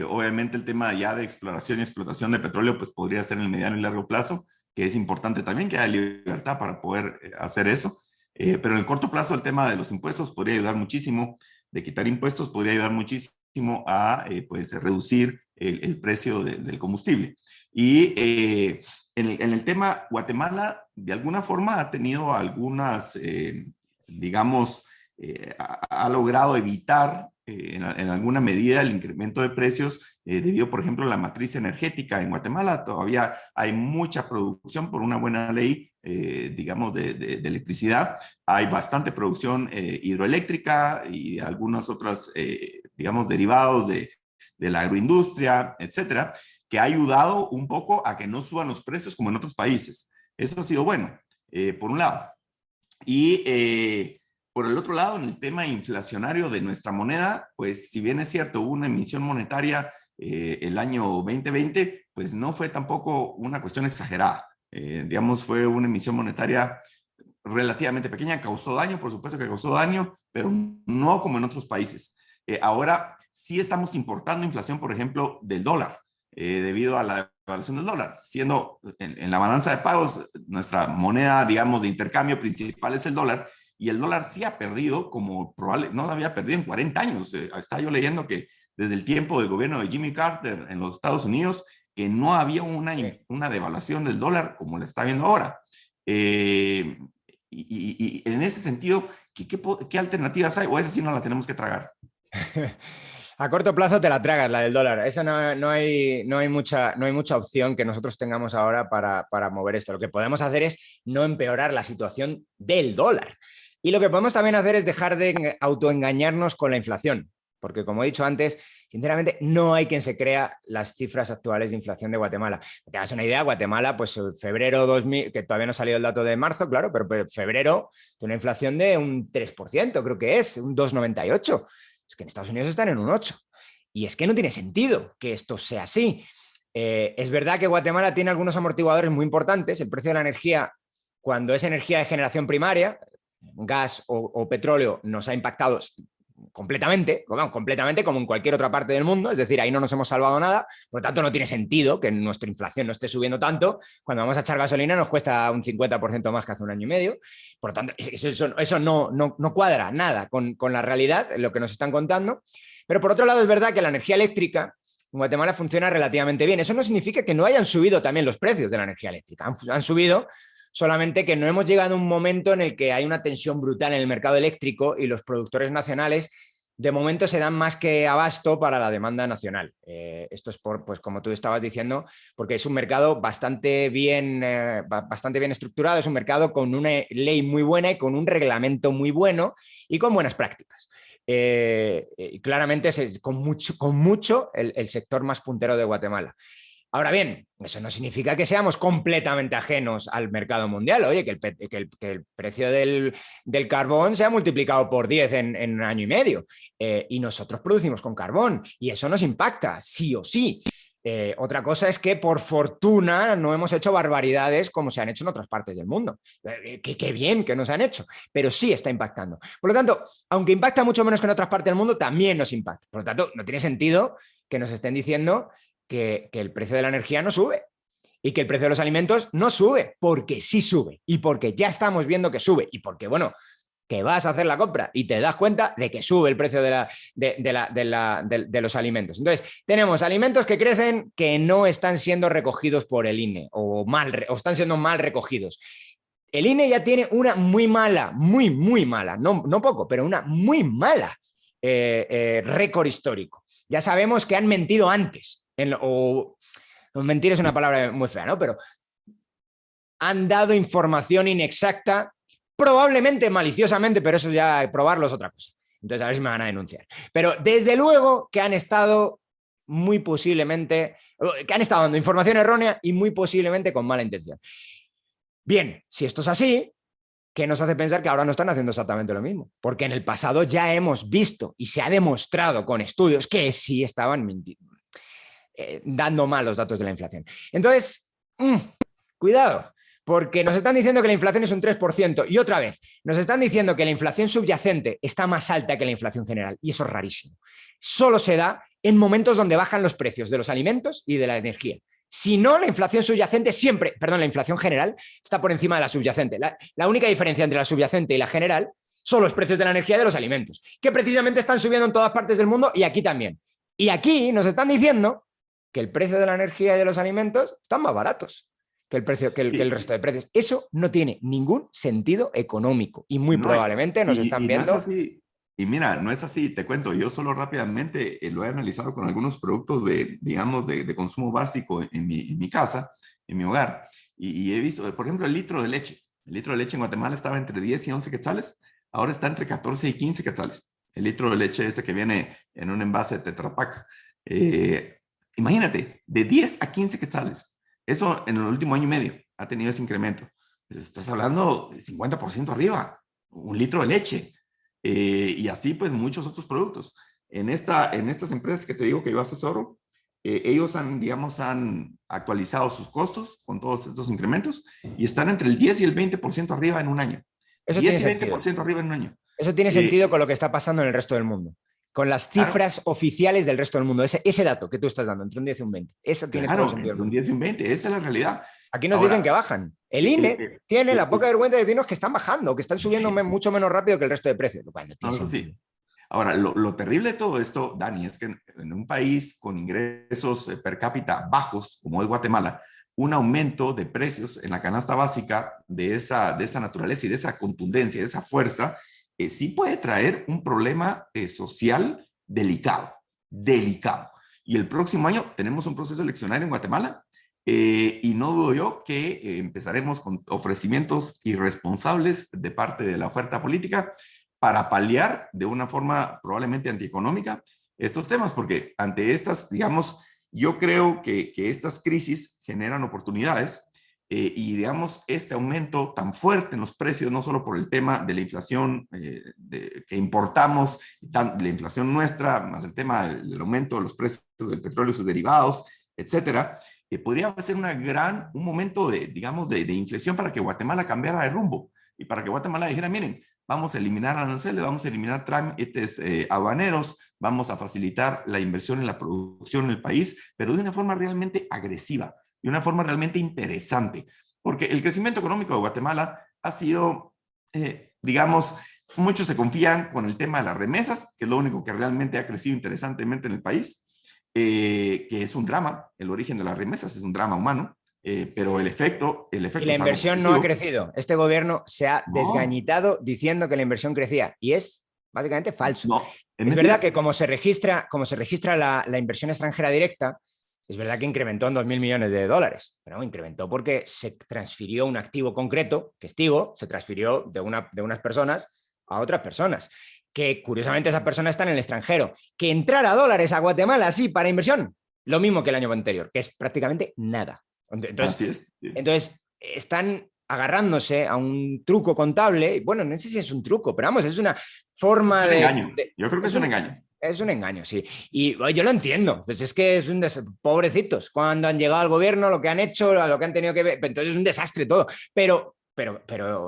Obviamente el tema ya de exploración y explotación de petróleo pues podría ser en el mediano y largo plazo, que es importante también que haya libertad para poder hacer eso. Pero en el corto plazo el tema de los impuestos podría ayudar muchísimo, de quitar impuestos podría ayudar muchísimo a pues reducir el precio del combustible. Y en el tema, Guatemala de alguna forma ha tenido algunas, digamos, ha logrado evitar en alguna medida el incremento de precios debido, por ejemplo, a la matriz energética. En Guatemala todavía hay mucha producción por una buena ley, digamos, de electricidad. Hay bastante producción hidroeléctrica y algunas otras, digamos, derivados de la agroindustria, etcétera, que ha ayudado un poco a que no suban los precios como en otros países. Eso ha sido bueno, por un lado. Y por el otro lado, en el tema inflacionario de nuestra moneda, pues si bien es cierto, hubo una emisión monetaria el año 2020, pues no fue tampoco una cuestión exagerada. Digamos, fue una emisión monetaria relativamente pequeña, causó daño, por supuesto que causó daño, pero no como en otros países. Ahora sí estamos importando inflación, por ejemplo, del dólar, debido a la devaluación del dólar, siendo en la balanza de pagos nuestra moneda, digamos, de intercambio principal es el dólar, y el dólar sí ha perdido, como probable, no había perdido en 40 años. Estaba yo leyendo que desde el tiempo del gobierno de Jimmy Carter en los Estados Unidos, que no había una devaluación del dólar como la está viendo ahora. Y en ese sentido, ¿qué alternativas hay? ¿O esa sí no la tenemos que tragar? A corto plazo te la tragas, la del dólar. Esa no hay mucha opción que nosotros tengamos ahora para mover esto. Lo que podemos hacer es no empeorar la situación del dólar. Y lo que podemos también hacer es dejar de autoengañarnos con la inflación. Porque, como he dicho antes, sinceramente no hay quien se crea las cifras actuales de inflación de Guatemala. Para que te hagas una idea, Guatemala, pues febrero 2000, que todavía no ha salido el dato de marzo, claro, pero febrero tiene una inflación de un 3%, creo que es, un 2,98%. Es que en Estados Unidos están en un 8%. Y es que no tiene sentido que esto sea así. Es verdad que Guatemala tiene algunos amortiguadores muy importantes. El precio de la energía, cuando es energía de generación primaria, gas o petróleo, nos ha impactado completamente como en cualquier otra parte del mundo, es decir, ahí no nos hemos salvado nada, por lo tanto no tiene sentido que nuestra inflación no esté subiendo tanto, cuando vamos a echar gasolina nos cuesta un 50% más que hace un año y medio, por lo tanto eso no cuadra nada con la realidad, lo que nos están contando, pero por otro lado es verdad que la energía eléctrica en Guatemala funciona relativamente bien, eso no significa que no hayan subido también los precios de la energía eléctrica, han subido, solamente que no hemos llegado a un momento en el que hay una tensión brutal en el mercado eléctrico y los productores nacionales de momento se dan más que abasto para la demanda nacional. Esto es pues como tú estabas diciendo, porque es un mercado bastante bien estructurado, es un mercado con una ley muy buena y con un reglamento muy bueno y con buenas prácticas. Claramente es con mucho el sector más puntero de Guatemala. Ahora bien, eso no significa que seamos completamente ajenos al mercado mundial. Oye, que el precio del carbón se ha multiplicado por 10 en un año y medio. Y nosotros producimos con carbón y eso nos impacta, sí o sí. Otra cosa es que, por fortuna, no hemos hecho barbaridades como se han hecho en otras partes del mundo. Qué bien que nos han hecho, pero sí está impactando. Por lo tanto, aunque impacta mucho menos que en otras partes del mundo, también nos impacta. Por lo tanto, no tiene sentido que nos estén diciendo que el precio de la energía no sube y que el precio de los alimentos no sube, porque sí sube y porque ya estamos viendo que sube y porque, bueno, que vas a hacer la compra y te das cuenta de que sube el precio de los alimentos. Entonces, tenemos alimentos que crecen que no están siendo recogidos por el INE o están siendo mal recogidos. El INE ya tiene una muy mala, muy mala, no poco, pero una muy mala récord histórico. Ya sabemos que han mentido antes. Mentir es una palabra muy fea, ¿no? Pero han dado información inexacta, probablemente maliciosamente, pero eso ya probarlo es otra cosa. Entonces a ver si me van a denunciar. Pero desde luego que han estado muy posiblemente, que han estado dando información errónea y muy posiblemente con mala intención. Bien, si esto es así, ¿qué nos hace pensar que ahora no están haciendo exactamente lo mismo? Porque en el pasado ya hemos visto y se ha demostrado con estudios que sí estaban mintiendo. Dando mal los datos de la inflación. Entonces, cuidado, porque nos están diciendo que la inflación es un 3% y otra vez, nos están diciendo que la inflación subyacente está más alta que la inflación general y eso es rarísimo. Solo se da en momentos donde bajan los precios de los alimentos y de la energía. Si no, la inflación subyacente siempre, perdón, la inflación general está por encima de la subyacente. La única diferencia entre la subyacente y la general son los precios de la energía y de los alimentos, que precisamente están subiendo en todas partes del mundo y aquí también. Y aquí nos están diciendo que el precio de la energía y de los alimentos están más baratos que el resto de precios. Eso no tiene ningún sentido económico y muy probablemente nos están viendo. Y mira, no es así, te cuento, yo solo rápidamente lo he analizado con algunos productos de, digamos, de consumo básico en mi casa, en mi hogar, y he visto, por ejemplo, el litro de leche. El litro de leche en Guatemala estaba entre 10 y 11 quetzales, ahora está entre 14 y 15 quetzales. El litro de leche este que viene en un envase de Tetra Pak. Eh, Imagínate, de 10 a 15 quetzales. Eso en el último año y medio ha tenido ese incremento. Estás hablando de 50% arriba, un litro de leche. Y así pues muchos otros productos. En estas empresas que te digo que yo asesoro, ellos han, digamos, han actualizado sus costos con todos estos incrementos y están entre el 10 y el 20% arriba en un año. Eso tiene 10 y sentido. 20% arriba en un año. Eso tiene sentido con lo que está pasando en el resto del mundo. Con las cifras Claro, oficiales del resto del mundo. Ese dato que tú estás dando, entre un 10 y un 20. Eso tiene todo el claro, sentido del entre un mundo. 10 y un 20, esa es la realidad. Aquí nos dicen que Ahora, bajan. El el, INE el, tiene la el, poca vergüenza de decirnos que están bajando, que están subiendo mucho menos rápido que el resto de precios, lo cual no tiene no, eso sentido. sí. Ahora, lo terrible de todo esto, Dani, es que en un país con ingresos per cápita bajos, como es Guatemala, un aumento de precios en la canasta básica de esa naturaleza y de esa contundencia, de esa fuerza, sí puede traer un problema social delicado, delicado. Y el próximo año tenemos un proceso eleccionario en Guatemala y no dudo yo que empezaremos con ofrecimientos irresponsables de parte de la oferta política para paliar de una forma probablemente antieconómica estos temas, porque ante estas, digamos, yo creo que estas crisis generan oportunidades y, digamos, este aumento tan fuerte en los precios, no solo por el tema de la inflación que importamos, la inflación nuestra, más el tema del aumento de los precios del petróleo y sus derivados, etcétera, podría ser un momento de, digamos, de inflexión para que Guatemala cambiara de rumbo y para que Guatemala dijera, miren, vamos a eliminar aranceles, vamos a eliminar trámites aduaneros, vamos a facilitar la inversión en la producción en el país, pero de una forma realmente agresiva, de una forma realmente interesante, porque el crecimiento económico de Guatemala ha sido, digamos, muchos se confían con el tema de las remesas, que es lo único que realmente ha crecido interesantemente en el país, que es un drama, el origen de las remesas es un drama humano, pero el efecto Y es la algo inversión no ha positivo. crecido. Este gobierno se ha No, desgañitado diciendo que la inversión crecía y es básicamente falso. no, es Es verdad que mentira. como se registra la inversión extranjera directa, es verdad que incrementó en 2.000 millones de dólares, pero incrementó porque se transfirió un activo concreto, que es Tigo, se transfirió de unas personas a otras personas, que curiosamente esas personas están en el extranjero. Que entrara dólares a Guatemala así para inversión, lo mismo que el año anterior, que es prácticamente nada. Entonces, Así es. Sí. entonces están agarrándose a un truco contable. Bueno, no sé si es un truco, pero vamos, es una forma Es un de... engaño. Yo creo que es un engaño. Es un engaño, sí. Y yo lo entiendo. Pues es que es pobrecitos. Cuando han llegado al gobierno, lo que han hecho, lo que han tenido que ver, entonces es un desastre todo. Pero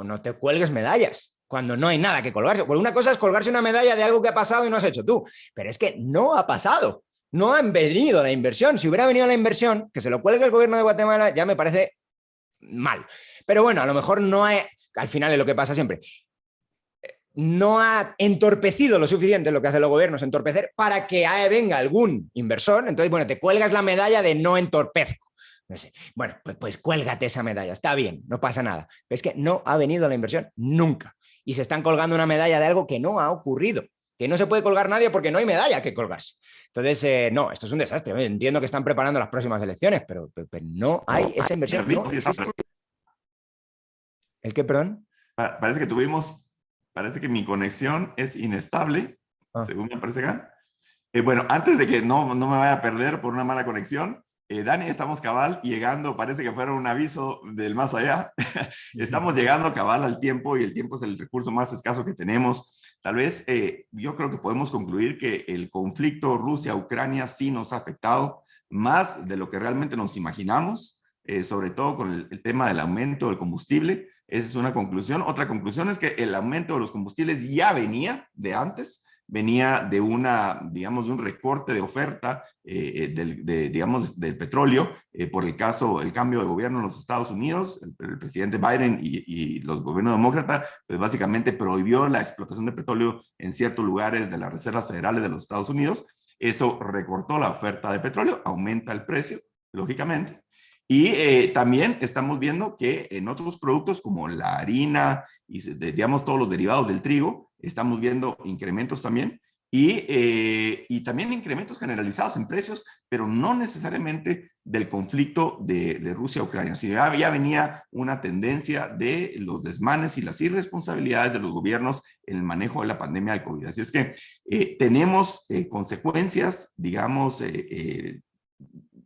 no te cuelgues medallas cuando no hay nada que colgarse. Pues una cosa es colgarse una medalla de algo que ha pasado y no has hecho tú. Pero es que no ha pasado. No han venido la inversión. Si hubiera venido la inversión, que se lo cuelgue el gobierno de Guatemala, ya me parece mal. Pero bueno, a lo mejor no hay, al final es lo que pasa siempre, no ha entorpecido lo suficiente lo que hace el gobierno, es entorpecer para que venga algún inversor. Entonces, bueno, te cuelgas la medalla de no entorpezco. No sé. Bueno, pues cuélgate esa medalla, está bien, no pasa nada. Pero es que no ha venido la inversión nunca. Y se están colgando una medalla de algo que no ha ocurrido, que no se puede colgar nadie porque no hay medalla que colgarse. Entonces, no, esto es un desastre. Entiendo que están preparando las próximas elecciones, pero no hay esa inversión. No existe. ¿El qué, perdón? Parece que parece que mi conexión es inestable, Ah. según me parece acá. Bueno, antes de que no me vaya a perder por una mala conexión, Dani, estamos cabal llegando, parece que fuera un aviso del más allá. Estamos llegando cabal al tiempo y el tiempo es el recurso más escaso que tenemos. Tal vez yo creo que podemos concluir que el conflicto Rusia-Ucrania sí nos ha afectado más de lo que realmente nos imaginamos, sobre todo con el tema del aumento del combustible. Esa es una conclusión. Otra conclusión es que el aumento de los combustibles ya venía de antes, venía de digamos, de un recorte de oferta digamos, del petróleo por el cambio de gobierno en los Estados Unidos. El presidente Biden y los gobiernos demócratas, pues básicamente prohibió la explotación de petróleo en ciertos lugares de las reservas federales de los Estados Unidos. Eso recortó la oferta de petróleo, aumenta el precio, lógicamente. Y también estamos viendo que en otros productos como la harina y digamos todos los derivados del trigo, estamos viendo incrementos también y también incrementos generalizados en precios, pero no necesariamente del conflicto de Rusia-Ucrania. Si ya venía una tendencia de los desmanes y las irresponsabilidades de los gobiernos en el manejo de la pandemia del COVID. Así es que tenemos consecuencias, digamos,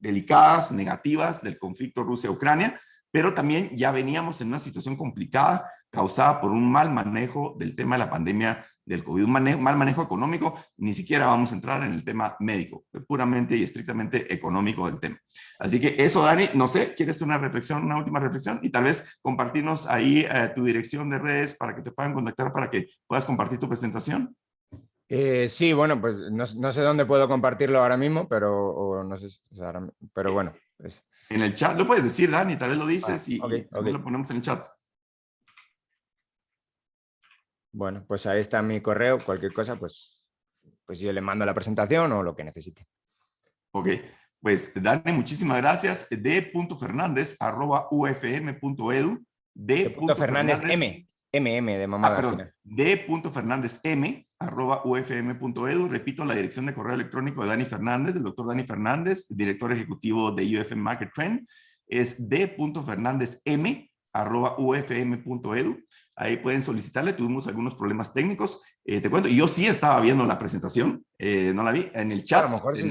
delicadas, negativas del conflicto Rusia-Ucrania, pero también ya veníamos en una situación complicada causada por un mal manejo del tema de la pandemia del COVID, un mal manejo económico, ni siquiera vamos a entrar en el tema médico, puramente y estrictamente económico del tema. Así que eso, Dani, no sé, ¿quieres una reflexión, una última reflexión? Y tal vez compartirnos ahí tu dirección de redes para que te puedan contactar, para que puedas compartir tu presentación. Sí, bueno, pues no sé dónde puedo compartirlo ahora mismo, pero no sé, o sea, pero bueno. Pues... En el chat, lo puedes decir, Dani, tal vez lo dices okay, y lo ponemos en el chat. Bueno, pues ahí está mi correo, cualquier cosa, pues yo le mando la presentación o lo que necesite. Ok, pues Dani, muchísimas gracias. d.fernandez@ufm.edu. Fernández M de mamada. Perdón, d.fernandezm@ufm.edu. Repito, la dirección de correo electrónico de Dani Fernández, del doctor Dani Fernández, director ejecutivo de UFM Market Trend, es d.fernandezm@ufm.edu. Ahí pueden solicitarle, tuvimos algunos problemas técnicos. Te cuento, yo sí estaba viendo la presentación, no la vi. En el chat, a lo mejor sí,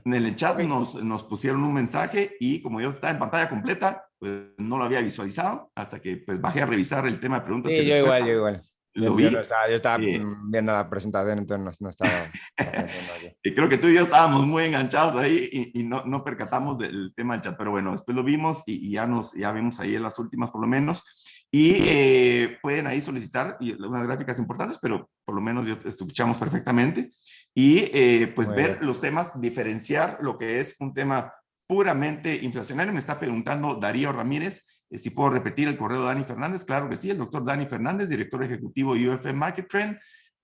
en el chat okay. nos pusieron un mensaje y como yo estaba en pantalla completa, pues no lo había visualizado hasta que pues bajé a revisar el tema de preguntas. Sí, y yo respuestas. igual. Lo Yo vi. estaba viendo la presentación, entonces no estaba atendiendo aquí. Y creo que tú y yo estábamos muy enganchados ahí y no percatamos del tema del chat, pero bueno, después lo vimos y ya vimos ahí en las últimas por lo menos. Y pueden ahí solicitar unas gráficas importantes, pero por lo menos escuchamos perfectamente. Y pues ver los temas, diferenciar lo que es un tema puramente inflacionario. Me está preguntando Darío Ramírez si puedo repetir el correo de Dani Fernández. Claro que sí, el doctor Dani Fernández, director ejecutivo de UFM Market Trend,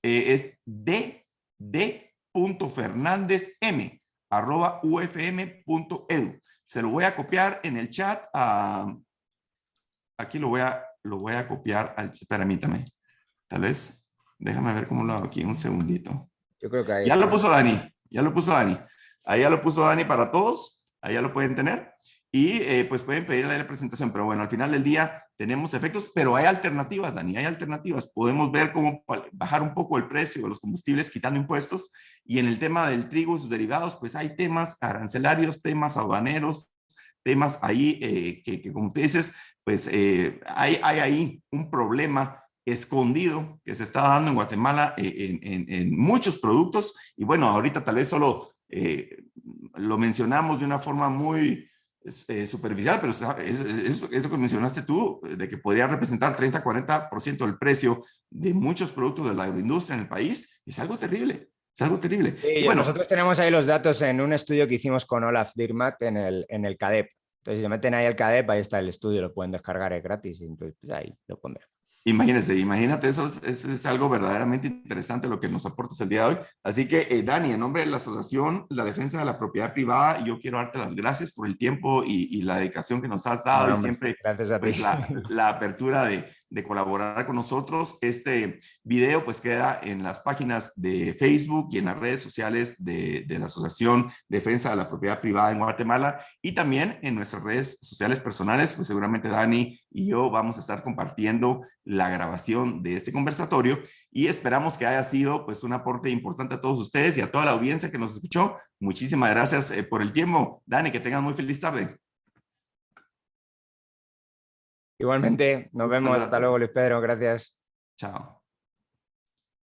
es d.fernandezm@ufm.edu. Se lo voy a copiar en el chat. Aquí lo voy a copiar al chat. Permítame. Tal vez. Déjame ver cómo lo hago aquí. Un segundito. Yo creo que ahí ya está. Lo puso Dani. Ya lo puso Dani. Ahí ya lo puso Dani para todos. Ahí ya lo pueden tener. Y pues pueden pedirle la presentación. Pero bueno, al final del día tenemos efectos, pero hay alternativas, Dani. Hay alternativas. Podemos ver cómo bajar un poco el precio de los combustibles quitando impuestos. Y en el tema del trigo y sus derivados, pues hay temas arancelarios, temas aduaneros, temas ahí que como tú dices, pues hay ahí un problema escondido que se está dando en Guatemala en muchos productos. Y bueno, ahorita tal vez solo lo mencionamos de una forma muy superficial, pero eso que mencionaste tú, de que podría representar 30-40% del precio de muchos productos de la agroindustria en el país, es algo terrible. Es algo terrible. Sí, y bueno, nosotros tenemos ahí los datos en un estudio que hicimos con Olaf Dirmat en el CADEP. Entonces, si se meten ahí al CADEP, ahí está el estudio, lo pueden descargar, es gratis. Entonces, pues ahí lo pueden ver. Imagínate, eso es algo verdaderamente interesante lo que nos aportas el día de hoy. Así que, Dani, en nombre de la Asociación La Defensa de la Propiedad Privada, yo quiero darte las gracias por el tiempo y la dedicación que nos has dado y siempre gracias a pues, ti. la apertura de colaborar con nosotros. Este video pues queda en las páginas de Facebook y en las redes sociales de la Asociación Defensa de la Propiedad Privada en Guatemala y también en nuestras redes sociales personales, pues seguramente Dani y yo vamos a estar compartiendo la grabación de este conversatorio y esperamos que haya sido pues un aporte importante a todos ustedes y a toda la audiencia que nos escuchó. Muchísimas gracias por el tiempo. Dani, que tengan muy feliz tarde. Igualmente, nos vemos. Hasta luego, Luis Pedro. Gracias. Chao.